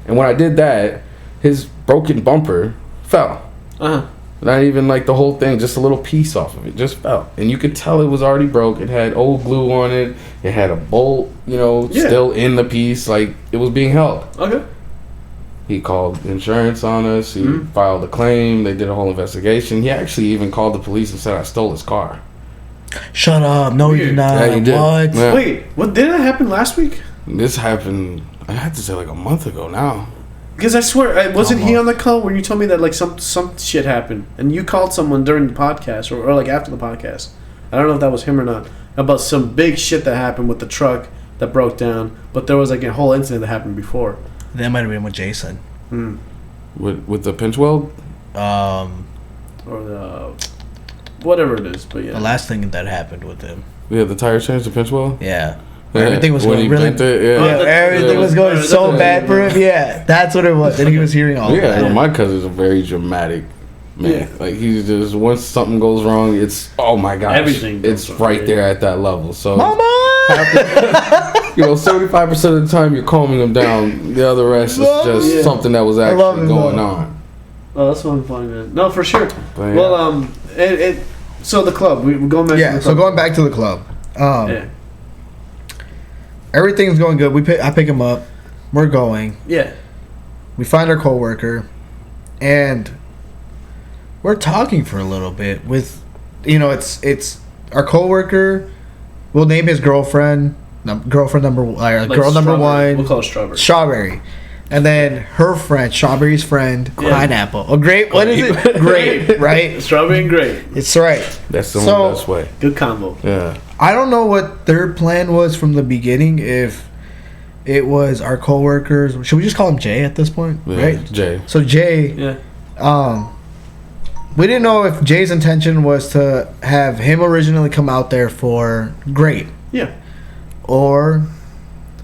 And when I did that, his broken bumper fell. Not even like the whole thing, just a little piece off of it. Just fell. And you could tell it was already broke. It had old glue on it. It had a bolt, you know, still in the piece. Like, it was being held. Okay. He called insurance on us. He filed a claim. They did a whole investigation. He actually even called the police and said I stole his car. Shut up. No, you did not. Yeah, he did. What? Yeah. Wait, what did that happen last week? This happened, I had to say, like a month ago now. Because I swear, wasn't he on the call where you told me that like some shit happened, and you called someone during the podcast or like after the podcast? I don't know if that was him or not, about some big shit that happened with the truck that broke down, but there was like a whole incident that happened before. That might have been with Jason. With the pinch weld? Or the whatever it is, but yeah. The last thing that happened with him. Yeah, the tire change, the pinch weld? Yeah. Everything was going really everything was going so bad for him. Yeah, that's what it was. And he was hearing all that. Yeah, my cousin's a very dramatic man. Yeah. Like, he's just, once something goes wrong, it's, oh my gosh. Everything. It's right there at that level. So, Mama! You know, 75% of the time you're calming him down. The other rest is just something that was actually going on. Oh, that's what I'm finding, man. No, for sure. But, well, so the club, we're going back to the club. So going back to the club. Everything's going good. I pick him up. We're going. Yeah. We find our coworker, and we're talking for a little bit with, you know, it's our coworker. We'll name his girlfriend number like girl number one. We'll call her Strawberry. And then her friend, Strawberry's friend, Pineapple. Oh, grape. What is it? Grape, right? Strawberry and grape. It's right. That's the only best way. Good combo. Yeah. I don't know what their plan was from the beginning. If it was our coworkers, should we just call him Jay at this point? Yeah, right? Jay. So Jay. Yeah. We didn't know if Jay's intention was to have him originally come out there for grape. Yeah. Or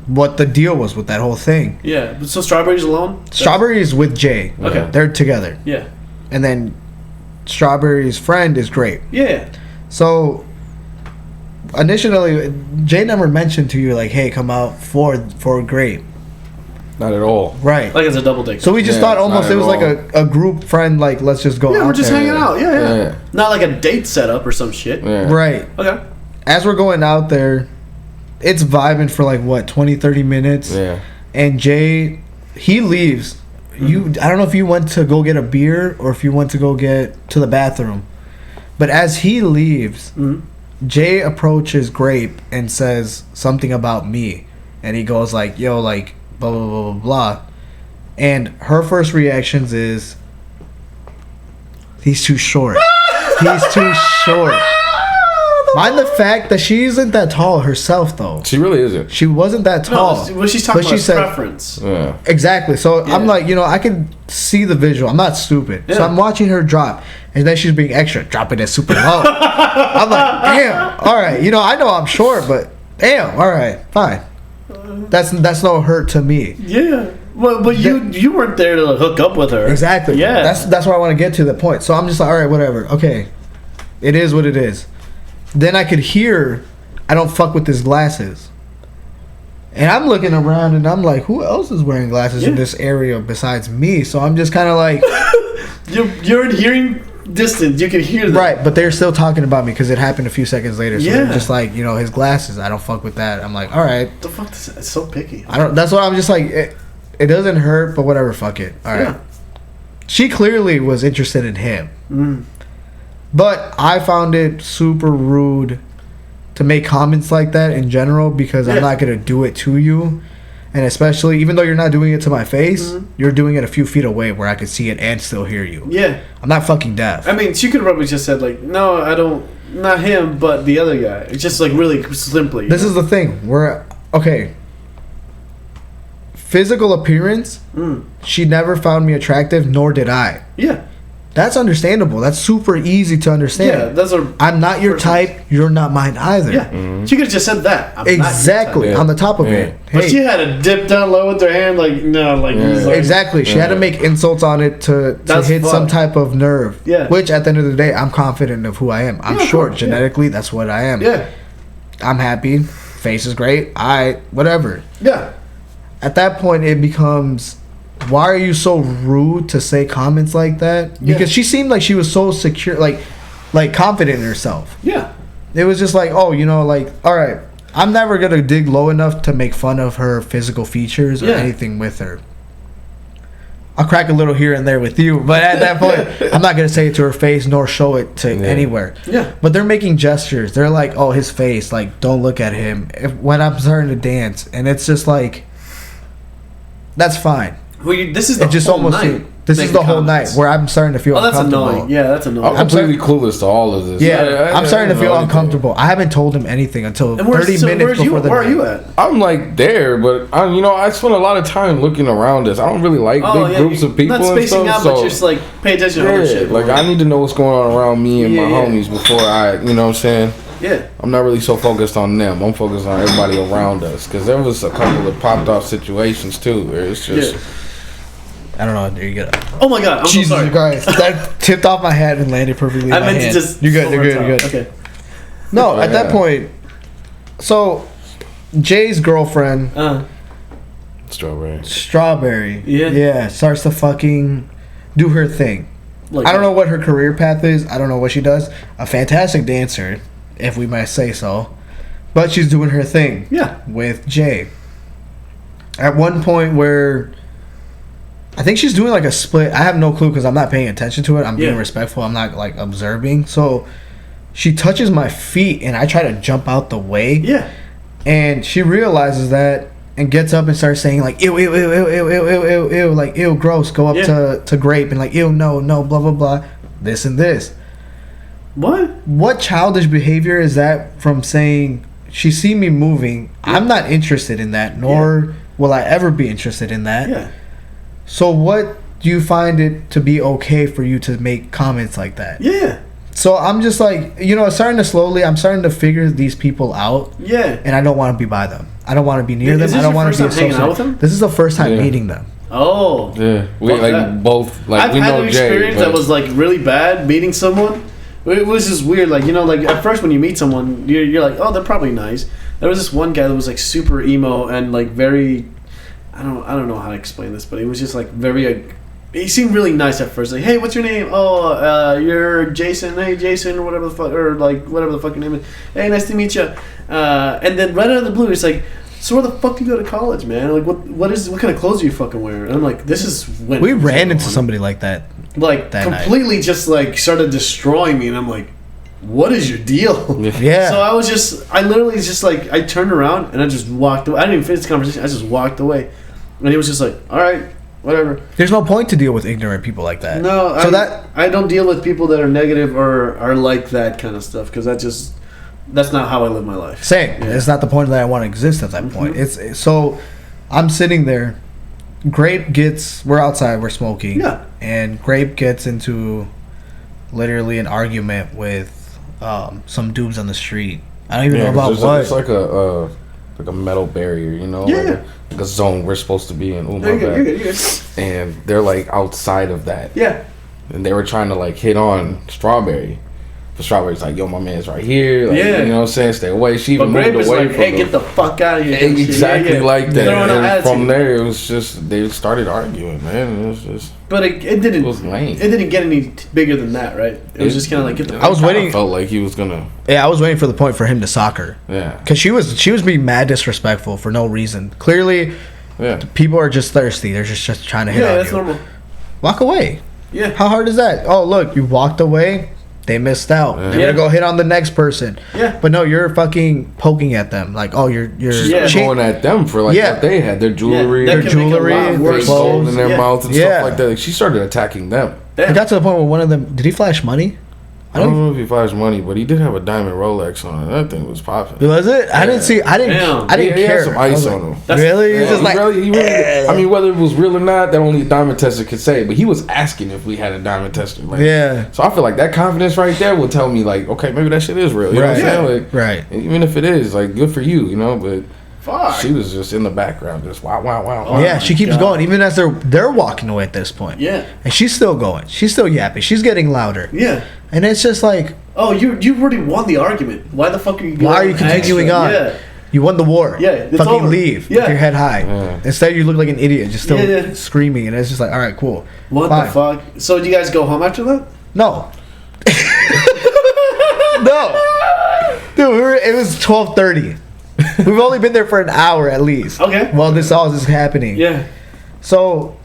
what the deal was with that whole thing. Yeah. So Strawberry's alone? Strawberry's with Jay. Okay. They're together. Yeah. And then Strawberry's friend is grape. Yeah. So initially, Jay never mentioned to you like, "Hey, come out for grape." Not at all. Right. Like it's a double date. So we just thought almost it was like a group friend, like, let's just go out. Yeah, we're just there. hanging out. Yeah. Not like a date setup or some shit. Yeah. Right. Okay. As we're going out there, it's vibing for like what, 20-30 minutes. Yeah. And Jay, he leaves. I don't know if you went to go get a beer or if you went to go get to the bathroom. But as he leaves, Jay approaches Grape and says something about me. And he goes like, yo, like, blah, blah, blah, blah, blah. And her first reactions is, he's too short. He's too short. Mind the fact that she isn't that tall herself, though. She really isn't. She wasn't that tall. No, what she's talking about is preference. Yeah. Exactly. So I'm like, I can see the visual. I'm not stupid. Yeah. So I'm watching her drop, and then she's being extra, dropping it super low. I'm like, damn. All right. I know I'm short, but damn. All right. Fine. That's no hurt to me. Yeah. Well, but you weren't there to hook up with her. Exactly. Yeah. That's where I want to get to the point. So I'm just like, all right, whatever. Okay, it is what it is. Then I could hear, I don't fuck with his glasses. And I'm looking around and I'm like, who else is wearing glasses in this area besides me? So I'm just kind of like... you're in hearing distance. You can hear them. Right, but they're still talking about me because it happened a few seconds later. So they're Yeah. just like, his glasses, I don't fuck with that. I'm like, all right. What the fuck? It's so picky. That's what I'm just like, it doesn't hurt, but whatever, fuck it. All right. Yeah. She clearly was interested in him. Mm. But I found it super rude to make comments like that in general because I'm not going to do it to you. And especially, even though you're not doing it to my face, you're doing it a few feet away where I could see it and still hear you. Yeah. I'm not fucking deaf. I mean, she could have probably just said, like, no, I don't, not him, but the other guy. It's just, like, really simply. This is the thing. Okay. Physical appearance, she never found me attractive, nor did I. Yeah. That's understandable. That's super easy to understand. Yeah, those are... I'm not your type. You're not mine either. Yeah. She could have just said that. I'm Exactly. not On the top of it. But she had to dip down low with her hand, like, no, like... like Exactly. She had to make insults on it to hit some type of nerve. Yeah. Which, at the end of the day, I'm confident of who I am. I'm short. Genetically, that's what I am. Yeah. I'm happy. Face is great. Whatever. Yeah. At that point, it becomes... Why are you so rude to say comments like that? Because she seemed like she was so secure, like confident in herself. Yeah. It was just like, oh, like, all right, I'm never going to dig low enough to make fun of her physical features or anything with her. I'll crack a little here and there with you, but at that point, I'm not going to say it to her face nor show it to anywhere. Yeah. But they're making gestures. They're like, oh, his face, like, don't look at him when I'm starting to dance. And it's just like, that's fine. Well, this is the whole night. This is the whole night where I'm starting to feel uncomfortable. That's annoying. Yeah, that's annoying. I'm completely clueless to all of this. Yeah, I'm starting to feel uncomfortable. I haven't told him anything until 30 minutes before the night. Where are you at? I'm like there, but I spend a lot of time looking around this. I don't really like big groups of people. Not spacing out, but just like pay attention to other shit. Like I need to know what's going on around me and my homies before I, you know what I'm saying? Yeah. I'm not really so focused on them. I'm focused on everybody around us because there was a couple of popped off situations too where it's just. I don't know. There you go. Oh my god! I'm Jesus so sorry. Christ, that tipped off my head and landed perfectly. I meant to just. You're good. You're good. You're good. Okay. No, at that point, so Jay's girlfriend, Strawberry, yeah, starts to fucking do her thing. Like I don't know what her career path is. I don't know what she does. A fantastic dancer, if we might say so, but she's doing her thing. Yeah. With Jay. At one point where. I think she's doing like a split. I have no clue because I'm not paying attention to it. I'm being respectful. I'm not like observing. So she touches my feet and I try to jump out the way. Yeah. And she realizes that and gets up and starts saying like ew, ew, ew, ew, ew, ew, ew, ew, ew, like ew, gross. Go up to Grape and like ew, no, blah, blah, blah. This and this. What childish behavior is that from saying she see me moving? I'm not interested in that, nor will I ever be interested in that. Yeah. So what do you find it to be okay for you to make comments like that? Yeah. So I'm just like, I'm starting to figure these people out. Yeah. And I don't want to be by them. I don't want to be near them. I don't want to be associated with them. This is the first time meeting them. Oh. Yeah. We both like I've we had know an Jay, experience that was like really bad meeting someone. It was just weird, like like at first when you meet someone, you're like, oh, they're probably nice. There was this one guy that was like super emo and like very. I don't know how to explain this, but he was just like very. He seemed really nice at first. Like, hey, what's your name? Oh, you're Jason. Hey, Jason, or whatever the fuck, or like whatever the fuck your name is. Hey, nice to meet you. And then right out of the blue, it's like, so where the fuck do you go to college, man? Like, what kind of clothes are you fucking wearing? And I'm like, this is when we ran into somebody like that. Like that completely night. Just like started destroying me, and I'm like, what is your deal? Yeah. So I literally just like I turned around and I just walked away. I didn't even finish the conversation. I just walked away. And he was just like, all right, whatever. There's no point to deal with ignorant people like that. No, I don't deal with people that are negative or are like that kind of stuff because that's not how I live my life. Same. Yeah. It's not the point that I want to exist at that point. So I'm sitting there. We're outside, we're smoking. Yeah. And Grape gets into literally an argument with some dudes on the street. I don't even know about what. It's like like a metal barrier, you know, Yeah. like a zone we're supposed to be in. Oh my You're bad. good. And they're like outside of that. Yeah. And they were trying to like hit on Strawberry. But Strawberry's like, yo, my man's right here. Like, Yeah. you know what I'm saying? Stay away. She even But Grape moved is away like, from hey, them. get the fuck out of here. Exactly like that. Throwing out And from attitude. there, it was just, they started arguing, man. It was just, But it didn't. it was lame. It didn't get any bigger than that, right? It was just kind of like get the. I was waiting. I felt like he was gonna, Yeah, I was waiting for the point for him to sock her. yeah. Because she was being mad disrespectful for no reason. Clearly, Yeah. people are just thirsty. They're just trying to hit Yeah, on that's you. normal. Walk away. Yeah. How hard is that? Oh, look, you walked away. They missed out. They're Yeah. gonna go hit on the next person. Yeah. But no, you're fucking poking at them. Like, oh, you're Yeah. Going at them for like Yeah. what they had, their jewelry, Yeah, their that can make a jewelry, lot their worse. clothes. in their Yeah. mouth and Yeah. stuff like that. Like, she started attacking them. It got to the point where one of them did he flash money? I don't know if he flashed money, but he did have a diamond Rolex on it. That thing was popping. Was it? I didn't see. I didn't. Damn. I didn't He had care. some I was ice like, on him. Really? You're Yeah, just like. he really, I mean, whether it was real or not, that only a diamond tester could say. But he was asking if we had a diamond tester. Like, Yeah. So I feel like that confidence right there will tell me, like, okay, maybe that shit is real. You know what I'm Right. saying? Like, Right. even if it is, like, good for you, you know. But Fuck. she was just in the background, just wow, wow, wow. Oh Yeah, my she keeps God. going even as they're walking away at this point. Yeah. And she's still going. She's still yapping. She's getting louder. Yeah. And it's just like, Oh, you already won the argument. Why the fuck are you? why are you going continuing extra? on? Yeah. You won the war. Yeah, it's Fucking over. leave Yeah. with your head high. Yeah. Instead, you look like an idiot, just still Yeah. screaming. And it's just like, all right, cool. What Fine. the fuck? So, do you guys go home after that? No. No. Dude, it was 12:30. We've only been there for an hour at least. Okay. While this all is happening. Yeah. So,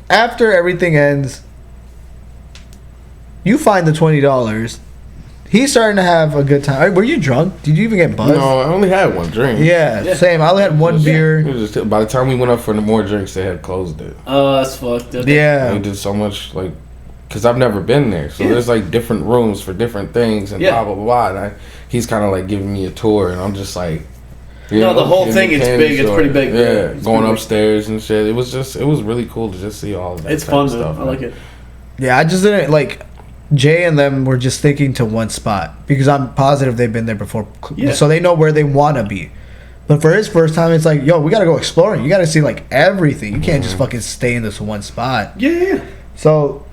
after everything ends, you find the $20. He's starting to have a good time. Were you drunk? Did you even get buzzed? No, I only had one drink. Yeah, Yeah. same. I only had one It beer. was just, by the time we went up for the more drinks, they had closed it. Oh, that's fucked. Okay. They Yeah. did so much, like, because I've never been there. So Yeah. there's, like, different rooms for different things and Yeah. blah, blah, blah. And he's kind of, like, giving me a tour. And I'm just, like... you No, know, the whole in thing is candy big. It's store. pretty big. Yeah, It's going pretty big. upstairs and shit. It was really cool to just see all of that It's type fun, of man. stuff. I like it. Yeah, I just didn't like. Jay and them were just sticking to one spot because I'm positive they've been there before, Yeah. so they know where they want to be. But for his first time, it's like, yo, we gotta go exploring. You gotta see like everything. You can't just fucking stay in this one spot. Yeah. So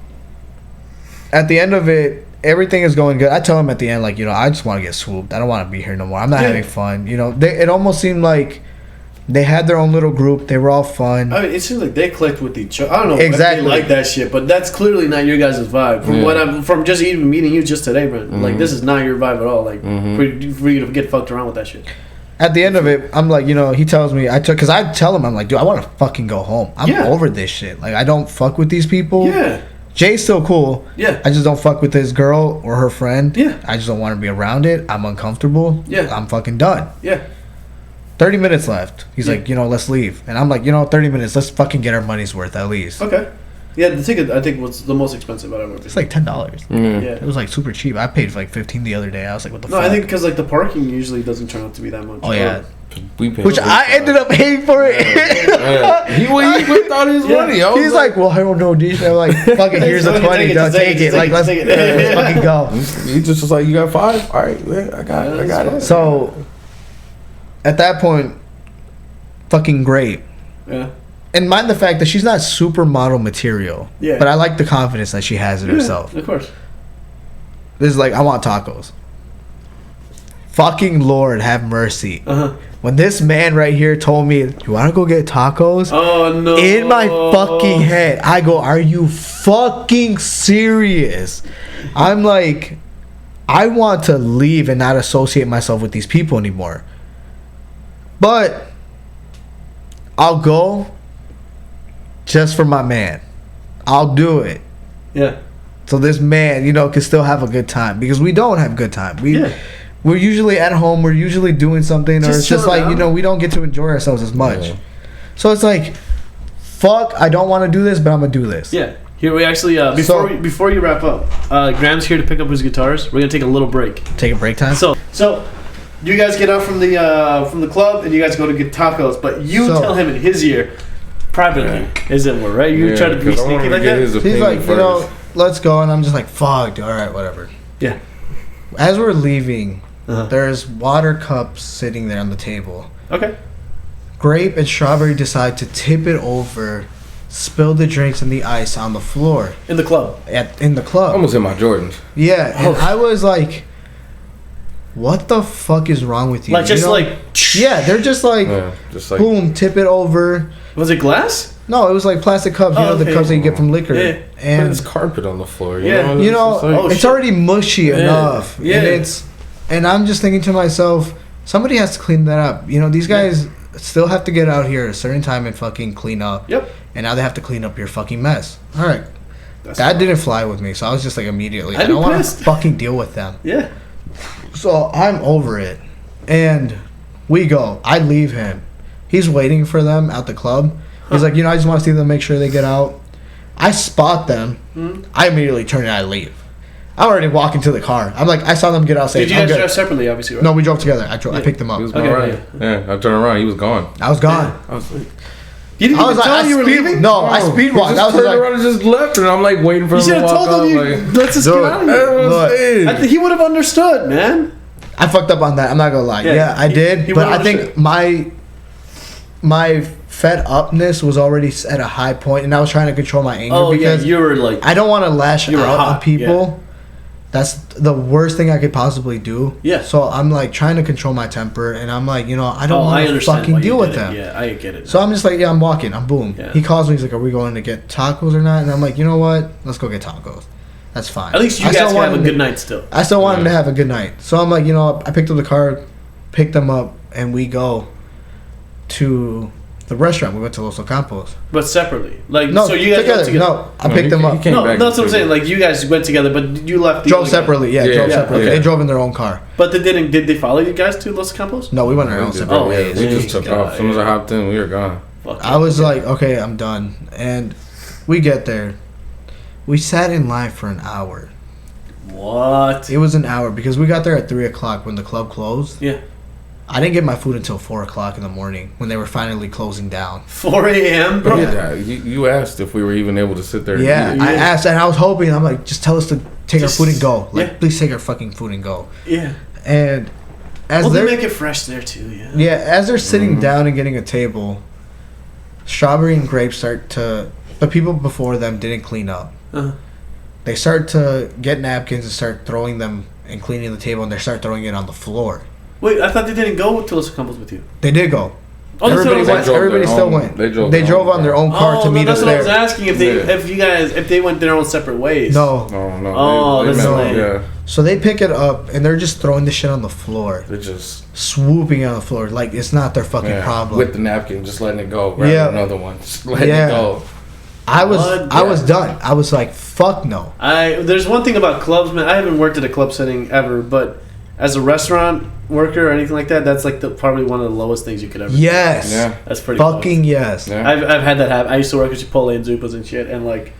at the end of it, everything is going good. I tell him at the end, like, you know, I just want to get swooped. I don't want to be here no more. I'm not Yeah. having fun. You know, it almost seemed like they had their own little group. They were all fun. I mean, it seems like they clicked with each other. I don't know Exactly. if they like that shit, but that's clearly not your guys' vibe. From Yeah. what I'm from just even meeting you just today, bro. Like this is not your vibe at all. Like for you to get fucked around with that shit. At the end of it, I'm like, you know, he tells me, because I tell him, I'm like, dude, I want to fucking go home. I'm Yeah. over this shit. Like, I don't fuck with these people. Yeah. Jay's still cool. Yeah. I just don't fuck with his girl or her friend. Yeah. I just don't want to be around it. I'm uncomfortable. Yeah. I'm fucking done. Yeah. 30 minutes left. He's Yeah. like, you know, let's leave. And I'm like, you know, 30 minutes. Let's fucking get our money's worth at least. Okay. Yeah, the ticket I think was the most expensive I've ever. It's like $10. Yeah. Yeah. It was like super cheap. I paid like $15 the other day. I was like, what the No, fuck? I think because like the parking usually doesn't turn out to be that much. Oh, yeah. We paid Which I ended up paying for it. Yeah. He whipped out his Yeah. money. I was He's like, well, I don't know, dude. I'm like, fucking, here's the Fucking 20. take it, Don't just take take it. it, Like, just let's take it. let's fucking go. he just was like, you got 5? All right, yeah, I got it. So, at that point, fucking great. Yeah. And mind the fact that she's not supermodel material. Yeah. But I like the confidence that she has in herself. Yeah, of course. This is like, I want tacos. Fucking Lord, have mercy. Uh huh. When this man right here told me, you want to go get tacos? Oh no. In my fucking head, I go, are you fucking serious? I'm like, I want to leave and not associate myself with these people anymore. But I'll go just for my man. I'll do it. Yeah. So this man, you know, can still have a good time. Because we don't have a good time. We're usually at home. We're usually doing something. Or Just it's just chill like, out. you know, we don't get to enjoy ourselves as much. Yeah. So it's like, fuck, I don't want to do this, but I'm going to do this. Yeah. Here we actually before you wrap up, Graham's here to pick up his guitars. We're gonna take a little break. Take a break time? So you guys get out from the club and you guys go to get tacos, but you So- tell him in his ear privately, is it more right? You try to be 'cause I wanted sneaky to like get that. his He's opinion like, you know, first. let's go. And I'm just like, fuck, dude, all right, whatever. Yeah. As we're leaving, There's water cups sitting there on the table. Okay. Grape and Strawberry decide to tip it over, spill the drinks and the ice on the floor. In the club. In the club. Almost in my Jordans. Yeah, and I was like, what the fuck is wrong with you? Like, just like... Yeah, they're just like, boom, tip it over. Was it glass? No, it was like plastic cups. You know, the cups that you get from liquor. Yeah. And there's carpet on the floor. Yeah. You know, it's already mushy enough. Yeah. And I'm just thinking to myself, somebody has to clean that up. You know, these guys still have to get out here at a certain time and fucking clean up. Yep. And now they have to clean up your fucking mess. All right. That didn't fly with me, so I was just like immediately, I don't want to fucking deal with them. Yeah. So I'm over it. And we go. I leave him. He's waiting for them at the club. He's like, you know, I just want to see them, make sure they get out. I spot them. I immediately turn and I leave. I already walk into the car. I'm like, I saw them get out safe. Did you guys drive separately, obviously, right? No, we drove together. I picked them up. He was going right. Yeah, I turned around. He was gone. I was gone. I was like... You didn't even tell him you were leaving? No, I speed walked. I was turned around and just left, and I'm like waiting for him to walk out. You should have told him, let's just get out of here. I think he would have understood, man. I fucked up on that. I'm not going to lie. Yeah, I did. But I think my fed upness was already at a high point, and I was trying to control my anger because you were like... I don't want to lash out on people. Yeah. That's the worst thing I could possibly do. Yeah. So I'm like trying to control my temper, and I'm like, you know, I don't want to fucking deal with them. Yeah, I get it. So I'm just like, I'm walking. I'm boom. Yeah. He calls me. He's like, are we going to get tacos or not? And I'm like, you know what? Let's go get tacos. That's fine. At least you guys can have a good night still. I still want him to have a good night. So I'm like, you know, I picked up the car, picked them up, and we go to the restaurant. We went to Los Ocampos. But separately? Like, no, so you guys together. No, I picked them up. No, that's what I'm saying. Like, you guys went together, but you left. Drove separately. Drove separately. Okay. They drove in their own car. But did they follow you guys to Los Ocampos? No, we went our own separate ways. We just took off. As soon as I hopped in, we were gone. I was like, okay, I'm done. And we get there. We sat in line for an hour. What? It was an hour because we got there at 3 o'clock when the club closed. Yeah. I didn't get my food until 4 o'clock in the morning when they were finally closing down. 4 a.m., bro? Yeah. You asked if we were even able to sit there. Yeah, I asked, and I was hoping. I'm like, just tell us to take our food and go. Like, please take our fucking food and go. Yeah. And as they make it fresh there too. Yeah. Yeah, as they're sitting down and getting a table, Strawberry and Grape start to. The people before them didn't clean up. They start to get napkins and start throwing them and cleaning the table, and they start throwing it on the floor. Wait, I thought they didn't go to Los Ocampos with you. They did go. Oh, everybody still went. They drove on their own car to meet us there. That's what I was asking. If they went their own separate ways. No. Oh, that's lame. Yeah. So they pick it up and they're just throwing the shit on the floor. They're just swooping on the floor like it's not their fucking problem. With the napkin, just letting it go. Grab another one, just letting it go. I was done. I was like, fuck no. There's one thing about clubs, man. I haven't worked at a club setting ever, but as a restaurant worker or anything like that, that's like probably one of the lowest things you could ever. Yes. Do. Yeah. That's pretty. Fucking close. Yes. Yeah. I've had that happen. I used to work at Chipotle and Zupas and shit, and like,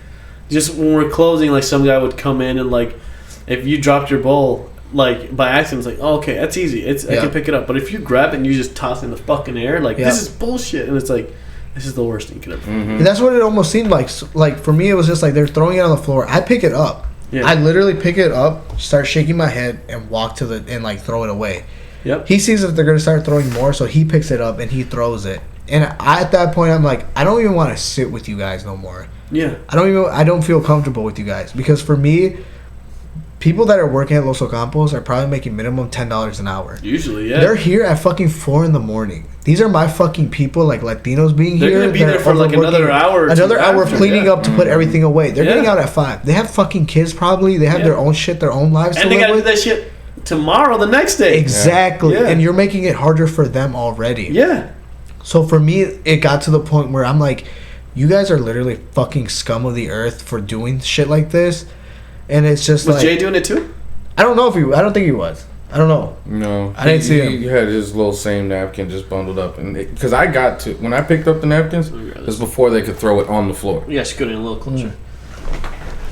just when we're closing, like some guy would come in and like, if you dropped your bowl like by accident, it's like, oh, okay, that's easy. I can pick it up. But if you grab it and you just toss it in the fucking air, like this is bullshit, and it's like. This is the worst thing you could ever. And that's what it almost seemed like. Like for me, it was just like they're throwing it on the floor. I pick it up. Yeah. I literally pick it up, start shaking my head, and walk to and like throw it away. Yep. He sees that they're gonna start throwing more, so he picks it up and he throws it. And at that point, I'm like, I don't even want to sit with you guys no more. Yeah. I don't feel comfortable with you guys because for me, people that are working at Los Ocampos are probably making minimum $10 an hour. Usually, yeah. They're here at fucking 4 a.m. These are my fucking people, like Latinos being here. They're gonna be there for like another hour. Another hour of cleaning up to put everything away. They're getting out at 5. They have fucking kids probably. They have their own shit, their own lives and to they live gotta do that shit tomorrow, the next day. Exactly. Yeah. And you're making it harder for them already. Yeah. So for me, it got to the point where I'm like, you guys are literally fucking scum of the earth for doing shit like this. And it's just Was Jay doing it too? I don't think he was. I don't know. No, I didn't see him. He had his little same napkin just bundled up, and because I got to when I picked up the napkins, it was before they could throw it on the floor. Yeah, she could have a little closer.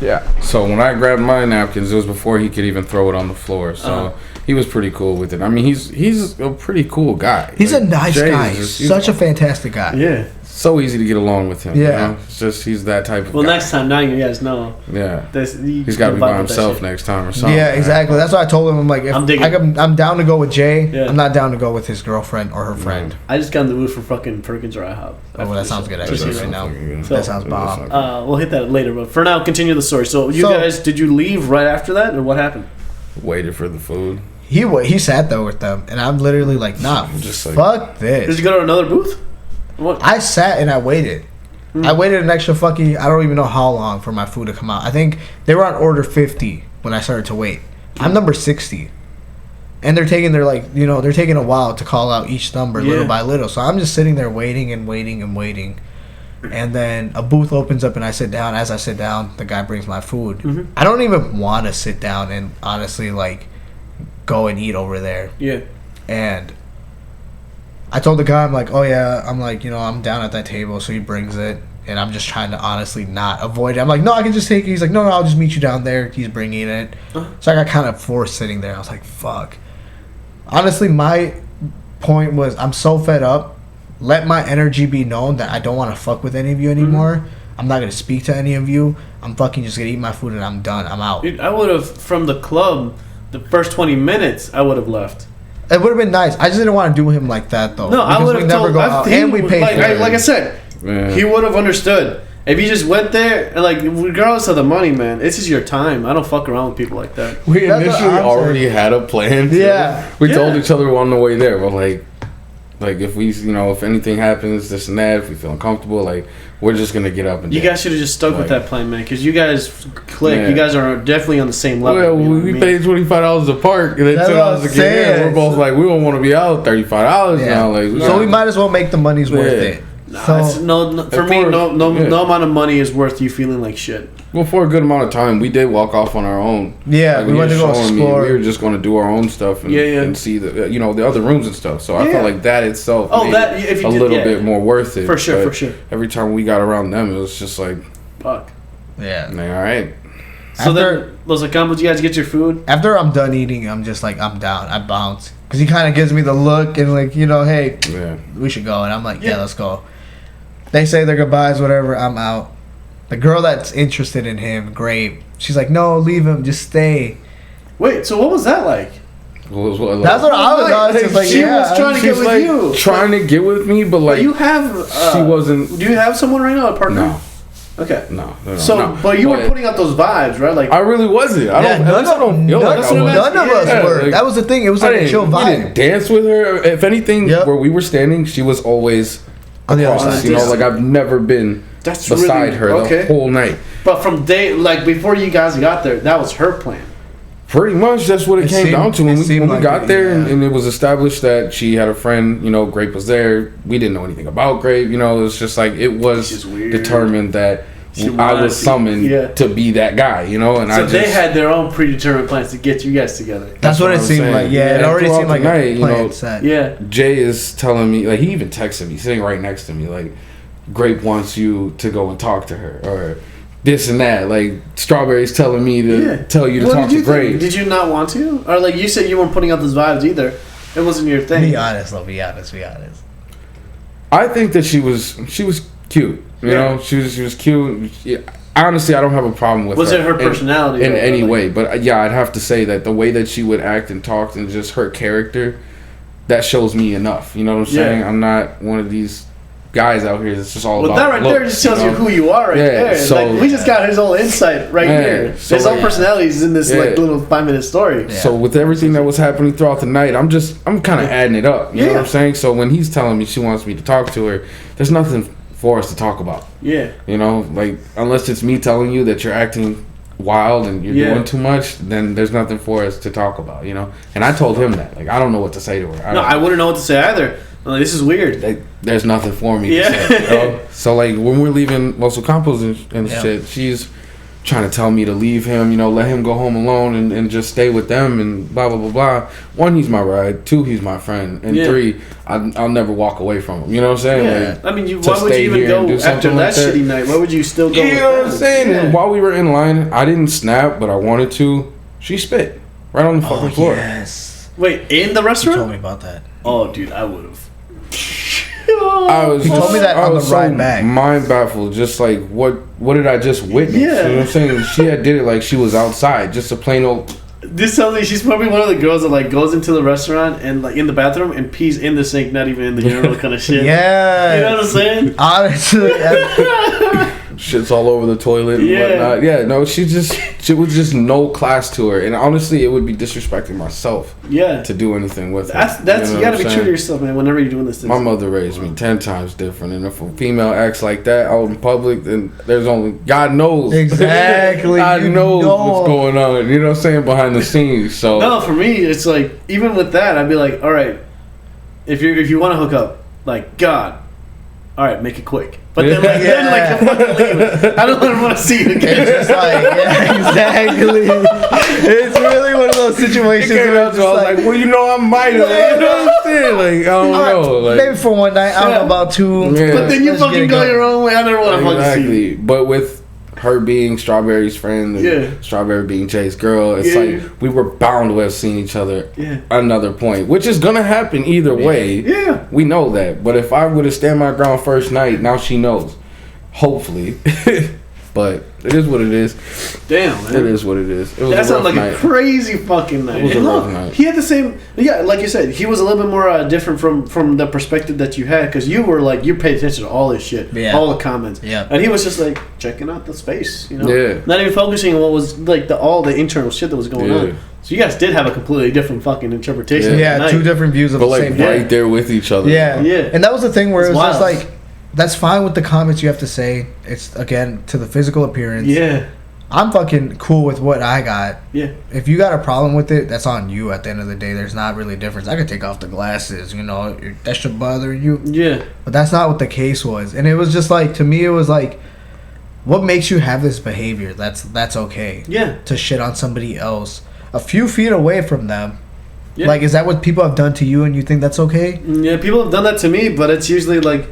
Yeah. So when I grabbed my napkins, it was before he could even throw it on the floor. So he was pretty cool with it. I mean, he's a pretty cool guy. He's a nice guy. He's such a fantastic guy. Yeah. so easy to get along with him. Yeah. You know? It's just he's that type of Well, guy. next time, now you guys know. Yeah. He's got to be by himself next time or something. Yeah, exactly. That's what I told him. I'm like, if I'm down to go with Jay. Yeah. I'm not down to go with his girlfriend or her friend. I just got in the mood for fucking Perkins or IHOP. Oh, well, that sounds good actually right now. So, that sounds bomb. We'll hit that later, but for now, continue the story. So you guys, did you leave right after that, or what happened? Waited for the food. He sat there with them, and I'm literally like, nah, just like, fuck this. Did you go to another booth? What? I sat and I waited. I waited an extra fucking, I don't even know how long for my food to come out. I think they were on order 50 when I started to wait. I'm number 60. And they're taking they're taking a while to call out each number little by little. So I'm just sitting there waiting and waiting and waiting. And then a booth opens up and I sit down. As I sit down, the guy brings my food. Mm-hmm. I don't even want to sit down and honestly go and eat over there. Yeah. And I told the guy, I'm like, oh yeah, I'm like, I'm down at that table, so he brings it, and I'm just trying to honestly not avoid it. I'm like, no, I can just take it. He's like, no, I'll just meet you down there. He's bringing it. So I got kind of forced sitting there. I was like, fuck. Honestly, my point was, I'm so fed up. Let my energy be known that I don't want to fuck with any of you anymore. Mm-hmm. I'm not going to speak to any of you. I'm fucking just going to eat my food and I'm done. I'm out. Dude, I would have, from the club, the first 20 minutes, I would have left. It would have been nice. I just didn't want to do him like that, though. No, I would have never told. go out, and we paid for it. Like I said, he would have understood if he just went there. And regardless of the money, man, this is your time. I don't fuck around with people like that. We initially already had a plan. Yeah, we told each other on the way there. But like if we, if anything happens, this and that, if we feel uncomfortable, we're just gonna get up and. You guys should have just stuck with that plan, man, because you guys click. Yeah. You guys are definitely on the same level. Well, we paid $25 a park and then $10 to get in. We're both like, we don't want to be out $35 now. So we might as well make the money's worth it. No, for me, no amount of money is worth you feeling like shit. Well, for a good amount of time, we did walk off on our own. Yeah, we went to go explore. We were just going to do our own stuff and see the the other rooms and stuff. So I felt like that itself made it a little bit more worth it. For sure. Every time we got around them, it was just like, fuck. Yeah. All right. So then, Los Acampos, you guys get your food? After I'm done eating, I'm just like, I'm down. I bounce. Because he kind of gives me the look and hey, we should go. And I'm like, yeah, let's go. They say their goodbyes, whatever. I'm out. The girl that's interested in him, Grape, she's like, no, leave him. Just stay. Wait, so what was that like? That's what I was like. She was trying to get with you. Trying to get with me, but you have... she wasn't... Do you have someone right now, a partner? No. Okay. No. But you were putting out those vibes, right? I really wasn't. None of us were. That was the thing. It was a chill vibe. I didn't dance with her. If anything, where we were standing, she was always on the other side. I've never been beside her the whole night. But from before you guys got there, that was her plan. Pretty much, that's what it came down to. When we got there, and it was established that she had a friend, Grape was there. We didn't know anything about Grape. It was just it was determined that I was summoned to be that guy. And they had their own predetermined plans to get you guys together. That's what it seemed like. Yeah, it already seemed like a plan set. Yeah. Jay is telling me, he even texted me, sitting right next to me, Grape wants you to go and talk to her, or this and that. Strawberry's telling me to tell you to talk to Grape. Did you not want to? Or you said you weren't putting out those vibes either. It wasn't your thing. Be honest. I think that she was cute. You know, she was cute. Yeah. Honestly, I don't have a problem with her. Was it her personality? In any way. But I'd have to say that the way that she would act and talk and just her character, that shows me enough. You know what I'm saying? I'm not one of these guys out here that's just all about that right there just tells you who you are there. So, we just got his whole insight right here. So his whole personality is in this little 5-minute story. Yeah. So with everything that was happening throughout the night, I'm kind of adding it up. You know what I'm saying? So when he's telling me she wants me to talk to her, there's nothing for us to talk about. Yeah. Unless it's me telling you that you're acting wild and you're doing too much, then there's nothing for us to talk about, And I told him that. I don't know what to say to her. I wouldn't know what to say either. This is weird. There's nothing for me to say. So when we're leaving Los Campos and shit, she's trying to tell me to leave him, let him go home alone and just stay with them and blah, blah, blah, blah. 1, he's my ride. 2, he's my friend. And 3, I'll never walk away from him. You know what I'm saying? Yeah. Why would you even go after that shitty night? Why would you still go? You know what I'm saying? And while we were in line, I didn't snap, but I wanted to. She spit right on the fucking floor. Yes. Wait, in the restaurant? You told me about that. Oh, dude, I would have. He told me that on the ride back. Mind baffled, just like what did I just witness? Yeah. You know what I'm saying? She had did it like she was outside, just a plain old. This tells me she's probably one of the girls that like goes into the restaurant and like in the bathroom and pees in the sink, not even in the urinal kind of shit. Yeah. You know what I'm saying? Honestly. Shit's all over the toilet and whatnot. Yeah, no, she was just no class to her, and honestly, it would be disrespecting myself. Yeah. To do anything with That's her. you gotta be true to yourself, man. Whenever you're doing this. My mother raised me 10 times different, and if a female acts like that out in public, then there's only God knows. Exactly. God knows what's going on. You know what I'm saying, behind the scenes. So no, for me, it's like even with that, I'd be like, all right, if you want to hook up, like God, all right, make it quick. But then, like, then fucking leave. I don't want to see you again. It's just like, yeah, exactly. It's really one of those situations where it's like, well, you know, I might have. You know what I'm saying? Like, I don't know. Like, maybe for one night, I don't know about two. Yeah. But then you fucking go your own way. I never want to fucking see you. But with her being Strawberry's friend and Strawberry being Jay's girl, it's like we were bound to have seen each other another point, which is gonna happen either way. Yeah, we know that. But if I would have stand my ground first night, now she knows. Hopefully. But it is what it is. Damn, man. It is what it is. It was that sounds like night. a crazy fucking night. It was a rough night. He had the same, like you said, he was a little bit more different from the perspective that you had, because you were like, you paid attention to all this shit, all the comments, and he was just like checking out the space, you know, not even focusing on what was like all the internal shit that was going on. So you guys did have a completely different fucking interpretation. Yeah, two different views of the same day. Right there with each other. Yeah, and that was the thing where it was wild. just like, that's fine with the comments you have to say. It's, again, to the physical appearance. Yeah. I'm fucking cool with what I got. Yeah. If you got a problem with it, that's on you at the end of the day. There's not really a difference. I could take off the glasses, you know. That should bother you. Yeah. But that's not what the case was. And it was just like, to me, it was like, what makes you have this behavior? That's okay. Yeah. To shit on somebody else a few feet away from them. Yeah. Like, is that what people have done to you and you think that's okay? Yeah, people have done that to me, but it's usually like,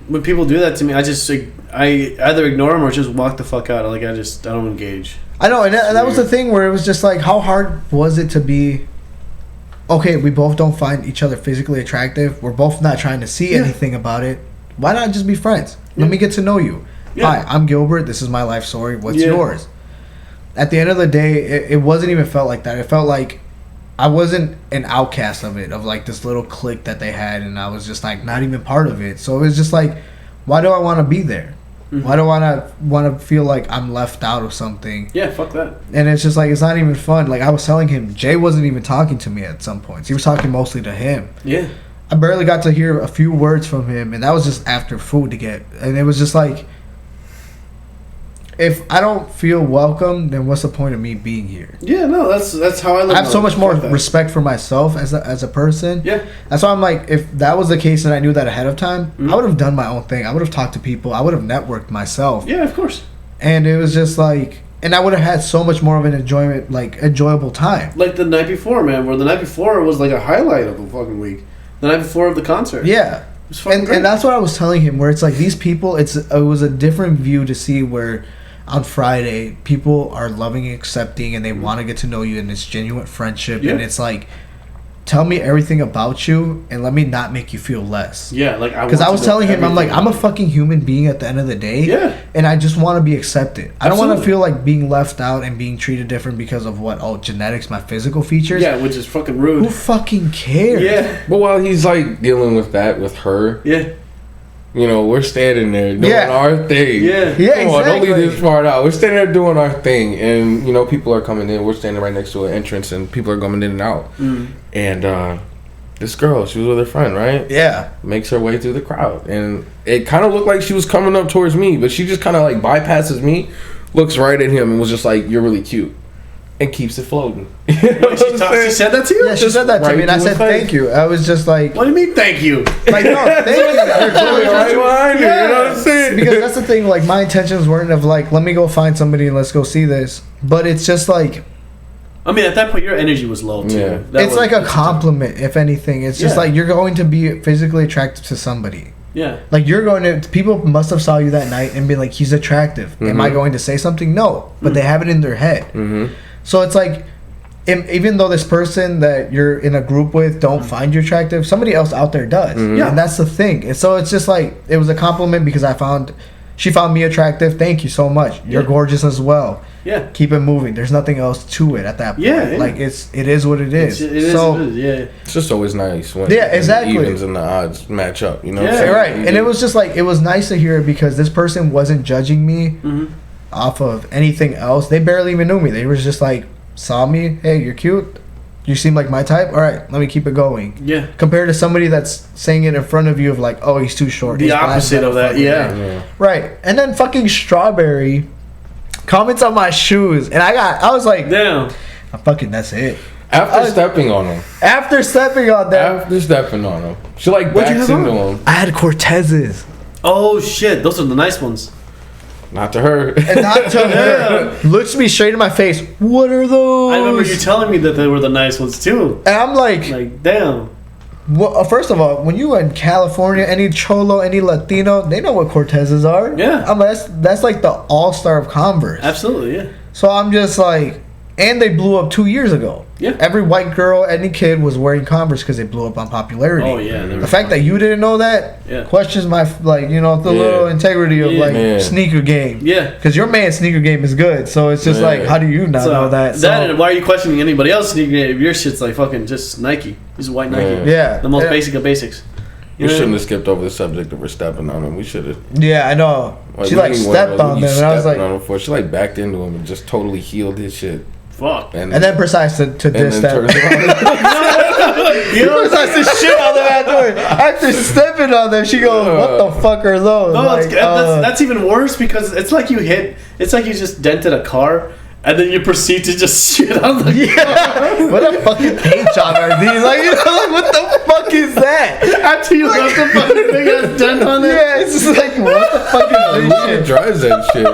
when people do that to me, I either ignore them or just walk the fuck out. Like I don't engage. I know, and that was the thing where it was just like, how hard was it to be? Okay, we both don't find each other physically attractive. We're both not trying to see anything about it. Why not just be friends? Let me get to know you. Hi, I'm Gilbert. This is my life story. What's yours? At the end of the day, it wasn't even felt like that. It felt like I wasn't an outcast of it, of like this little clique that they had, and I was just like not even part of it. So it was just like, why do I want to be there? Mm-hmm. Why do I want to feel like I'm left out of something? Yeah, fuck that. And it's just like, it's not even fun. Like I was telling him, Jay wasn't even talking to me at some points. He was talking mostly to him. Yeah. I barely got to hear a few words from him, and that was just after food to get. And it was just like, if I don't feel welcome, then what's the point of me being here? Yeah, no, that's how I look. I have so much more respect for myself as a person. Yeah. That's why I'm like, if that was the case and I knew that ahead of time, I would have done my own thing. I would have talked to people. I would have networked myself. Yeah, of course. And it was just like, and I would have had so much more of an enjoyable time. Like the night before, man, where the night before was like a highlight of the fucking week. The night before of the concert. Yeah. And that's what I was telling him, where it's like these people, it was a different view to see where on Friday people are loving and accepting and they want to get to know you and it's genuine friendship and it's like, tell me everything about you and let me not make you feel less. Yeah, like because I was telling him, I'm like, I'm a fucking human being at the end of the day. Yeah. And I just want to be accepted. I don't want to feel like being left out and being treated different because of genetics, my physical features. Yeah, which is fucking rude. Who fucking cares? Yeah. But while he's like dealing with that with her, you know, we're standing there doing our thing. Yeah, Come on, don't leave this part out. We're standing there doing our thing, and you know, people are coming in. We're standing right next to an entrance, and people are coming in and out. And this girl, she was with her friend, right? Yeah. Makes her way through the crowd, and it kind of looked like she was coming up towards me, but she just kind of like bypasses me, looks right at him, and was just like, "You're really cute." And keeps it floating. She said that to you? Yeah, she said that to me, and I said thank you. I was just like, what do you mean thank you? Like, no, thank you. Right behind you, you know what I'm saying? Because that's the thing, like, my intentions weren't of like, let me go find somebody and let's go see this. But it's just like, I mean, at that point, your energy was low too. Yeah. It's like a compliment, if anything. It's just like, you're going to be physically attracted to somebody. Yeah. Like, you're going to, people must have saw you that night and been like, he's attractive. Am I going to say something? No. But they have it in their head. So it's like, even though this person that you're in a group with don't find you attractive, somebody else out there does. Yeah. And that's the thing. And so it's just like, it was a compliment because she found me attractive. Thank you so much. You're gorgeous as well. Yeah. Keep it moving. There's nothing else to it at that point. Yeah. Like it is what it is. It is so, what it is, yeah. It's just always nice when exactly. the evens and the odds match up, you know what I'm Yeah, saying? right. And it was just like, it was nice to hear it because this person wasn't judging me off of anything else. They barely even knew me. They were just like, saw me, hey, you're cute. You seem like my type. All right, let me keep it going. Yeah. Compared to somebody that's saying it in front of you of like, oh, he's too short. The His opposite of that, yeah. Right. And then fucking Strawberry comments on my shoes, and I was like, damn. That's it. After stepping on them. After stepping on them. She like backs into them. I had Cortezes. Oh shit, those are the nice ones. Not to her. And not to her. Looks me straight in my face. What are those? I remember you telling me that they were the nice ones too. And I'm like damn. Well, first of all, when you in California, any cholo, any Latino, they know what Cortezes are. Yeah. I'm like, that's like the all-star of Converse. Absolutely, yeah. So I'm just like, and they blew up 2 years ago. Yeah. Every white girl, any kid was wearing Converse because they blew up on popularity. Oh yeah. The fact that you didn't know that questions my the little integrity of sneaker game. Yeah. Because your man's sneaker game is good, so it's just like, how do you not know that? And why are you questioning anybody else's sneaker game if your shit's like fucking just Nike? Just white Nike. Yeah. The most basic of basics. We shouldn't have skipped over the subject of her stepping on him. We should have. Yeah, I know. She like stepped on them, and I was like, she like backed into him and just totally healed his shit. Fuck. And then precise to diss that. You know, precise the shit out of them afterward. After stepping on them, she goes, "What the fuck are those?" No, like, that's even worse because it's like you just dented a car. And then you proceed to just shit on the car. What a fucking paint job are these? Like, what the fuck is that? After you left the fucking big ass dent on it. Yeah, it's just like, what the fuck is this shit? Who drives that shit?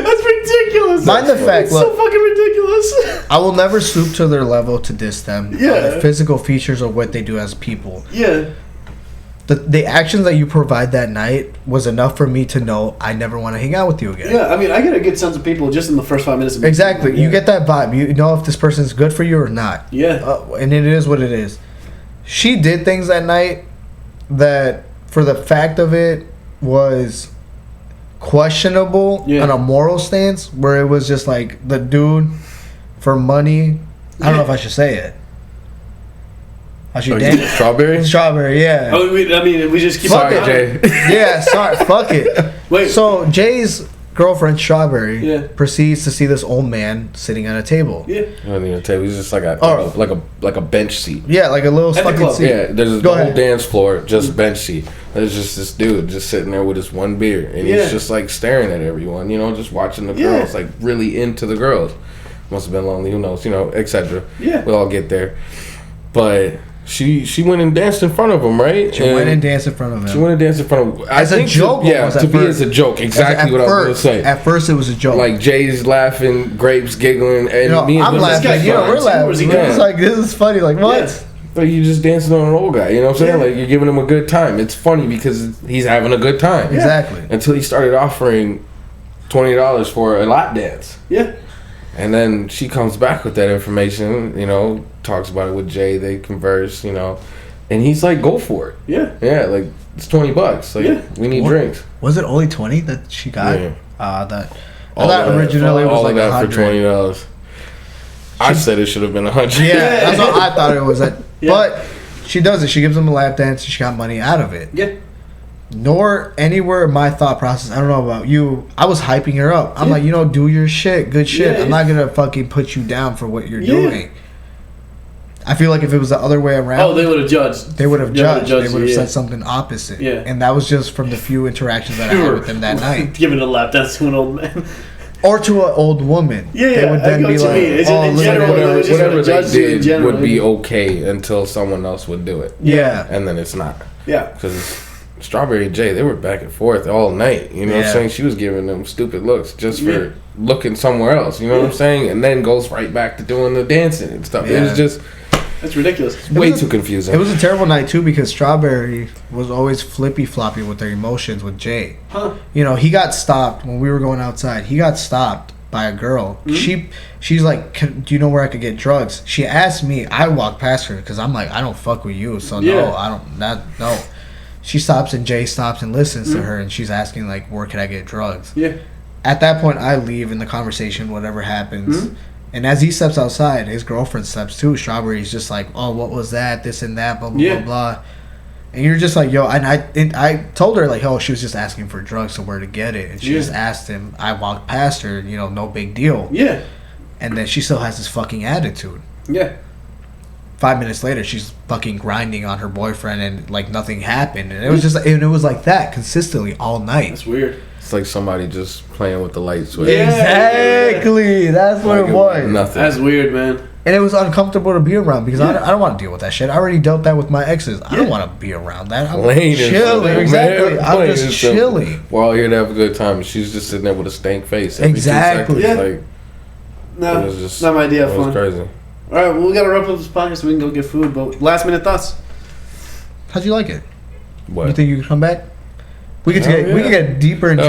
That's ridiculous. Mind the fact, it's so fucking ridiculous. I will never stoop to their level to diss them. Yeah. The physical features of what they do as people. Yeah. The actions that you provide that night was enough for me to know I never want to hang out with you again. Yeah, I mean, I get a good sense of people just in the first 5 minutes of Exactly. You get that vibe. You know if this person's good for you or not. Yeah. And it is what it is. She did things that night that, for the fact of it, was questionable on a moral stance, where it was just like the dude for money. I don't know if I should say it. Strawberry? Strawberry, yeah. Oh, we just keep Sorry, Jay. Yeah, sorry. Fuck it. Wait. So Jay's girlfriend, Strawberry, proceeds to see this old man sitting at a table. Yeah. I don't even tell you, it's just like a bench seat. Yeah, like a little fucking seat. Yeah, there's the whole dance floor, just bench seat. There's just this dude just sitting there with his one beer, and he's just like staring at everyone, just watching the girls, like really into the girls. Must have been lonely, who knows, etc. Yeah. We'll all get there. But she went and danced in front of him, right? She went and danced in front of him. She went and danced in front of him. As a joke? To be as a joke. Exactly what I was going to say. At first it was a joke. Like Jay's laughing, Grapes giggling, and I'm laughing. We're laughing. It's like, this is funny. Like, what? Yeah. Like, you just dancing on an old guy, you know what I'm saying? Like, you're giving him a good time. It's funny because he's having a good time. Exactly. Until he started offering $20 for a lap dance. Yeah. And then she comes back with that information, talks about it with Jay. They converse, and he's like, "Go for it." Yeah. Yeah, like it's $20. Like we need drinks. Was it only 20 that she got? Yeah. That originally was like that $100 for $20. I said it should have been $100. Yeah, that's what I thought it was. But she does it. She gives him a lap dance. She got money out of it. Yeah. Nor anywhere in my thought process, I don't know about you, I was hyping her up. I'm like, do your shit, good shit. I'm not gonna fucking put you down for what you're doing. I feel like if it was the other way around, they would have judged. They would have judged. They would have said something opposite. Yeah. And that was just from the few interactions that I had with them that night. Giving a lap dance to an old man. Or to an old woman. Yeah, They would then be like, whatever they did would be okay until someone else would do it. Yeah. And then it's not. Yeah. Because Strawberry and Jay, they were back and forth all night. You know what I'm saying? She was giving them stupid looks just for looking somewhere else. You know what I'm saying? And then goes right back to doing the dancing and stuff. Yeah. It was just... That's ridiculous. Way too confusing. It was a terrible night, too, because Strawberry was always flippy-floppy with their emotions with Jay. Huh? He got stopped when we were going outside. He got stopped by a girl. She's like, do you know where I could get drugs? She asked me. I walked past her because I'm like, I don't fuck with you, so no, I don't. No. She stops and Jay stops and listens to her, and she's asking like, where can I get drugs? Yeah. At that point, I leave in the conversation. Whatever happens. And as he steps outside, his girlfriend steps too. Strawberry's just like, oh, what was that? This and that, blah, blah, blah, blah. And you're just like, yo, and I told her, like, oh, she was just asking for drugs, so where to get it. And she just asked him. I walked past her, you know, no big deal. Yeah. And then she still has this fucking attitude. Yeah. 5 minutes later, she's fucking grinding on her boyfriend, and, like, nothing happened. And it was just, and it was like that consistently all night. That's weird. It's like somebody just playing with the light switch. Exactly. That's what it was. Nothing. That's weird, man. And it was uncomfortable to be around because I don't want to deal with that shit. I already dealt that with my exes. I don't want to be around that. I'm chilling. Exactly. I'm just chilling. We're all here to have a good time. And she's just sitting there with a stank face. Exactly. Yeah. Like, No, it was just, not my idea of it was fun. crazy. All right, well, we got to wrap up this podcast so we can go get food. But last minute thoughts. How'd you like it? What? You think you could come back? We could get deeper into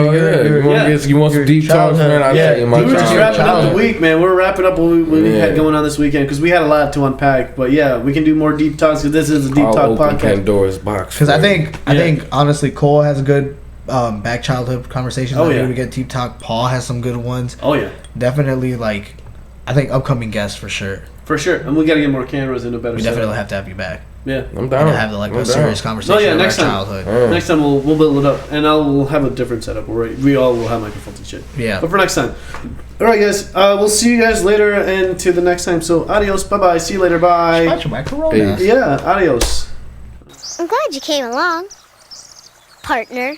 you want some deep talks, man? I tell you, my we were just wrapping up childhood. the week, man. We're wrapping up what we had going on this weekend because we had a lot to unpack. But yeah, we can do more deep talks because this is a deep talk open podcast. Pandora's box. Because I think honestly, Cole has a good back childhood conversations. Oh yeah, we get deep talk. Paul has some good ones. Oh yeah, definitely. Like, I think upcoming guests for sure. For sure, and we got to get more cameras and a better. We definitely have to have you back. Yeah, I'm down. And have a serious conversation. Oh yeah, about next time. Childhood. Next time we'll build it up, and we'll have a different setup. We all will have microphones and shit. Yeah. But for next time, all right, guys. We'll see you guys later, and to the next time. So adios, bye bye. See you later, bye. Yeah, adios. I'm glad you came along, partner.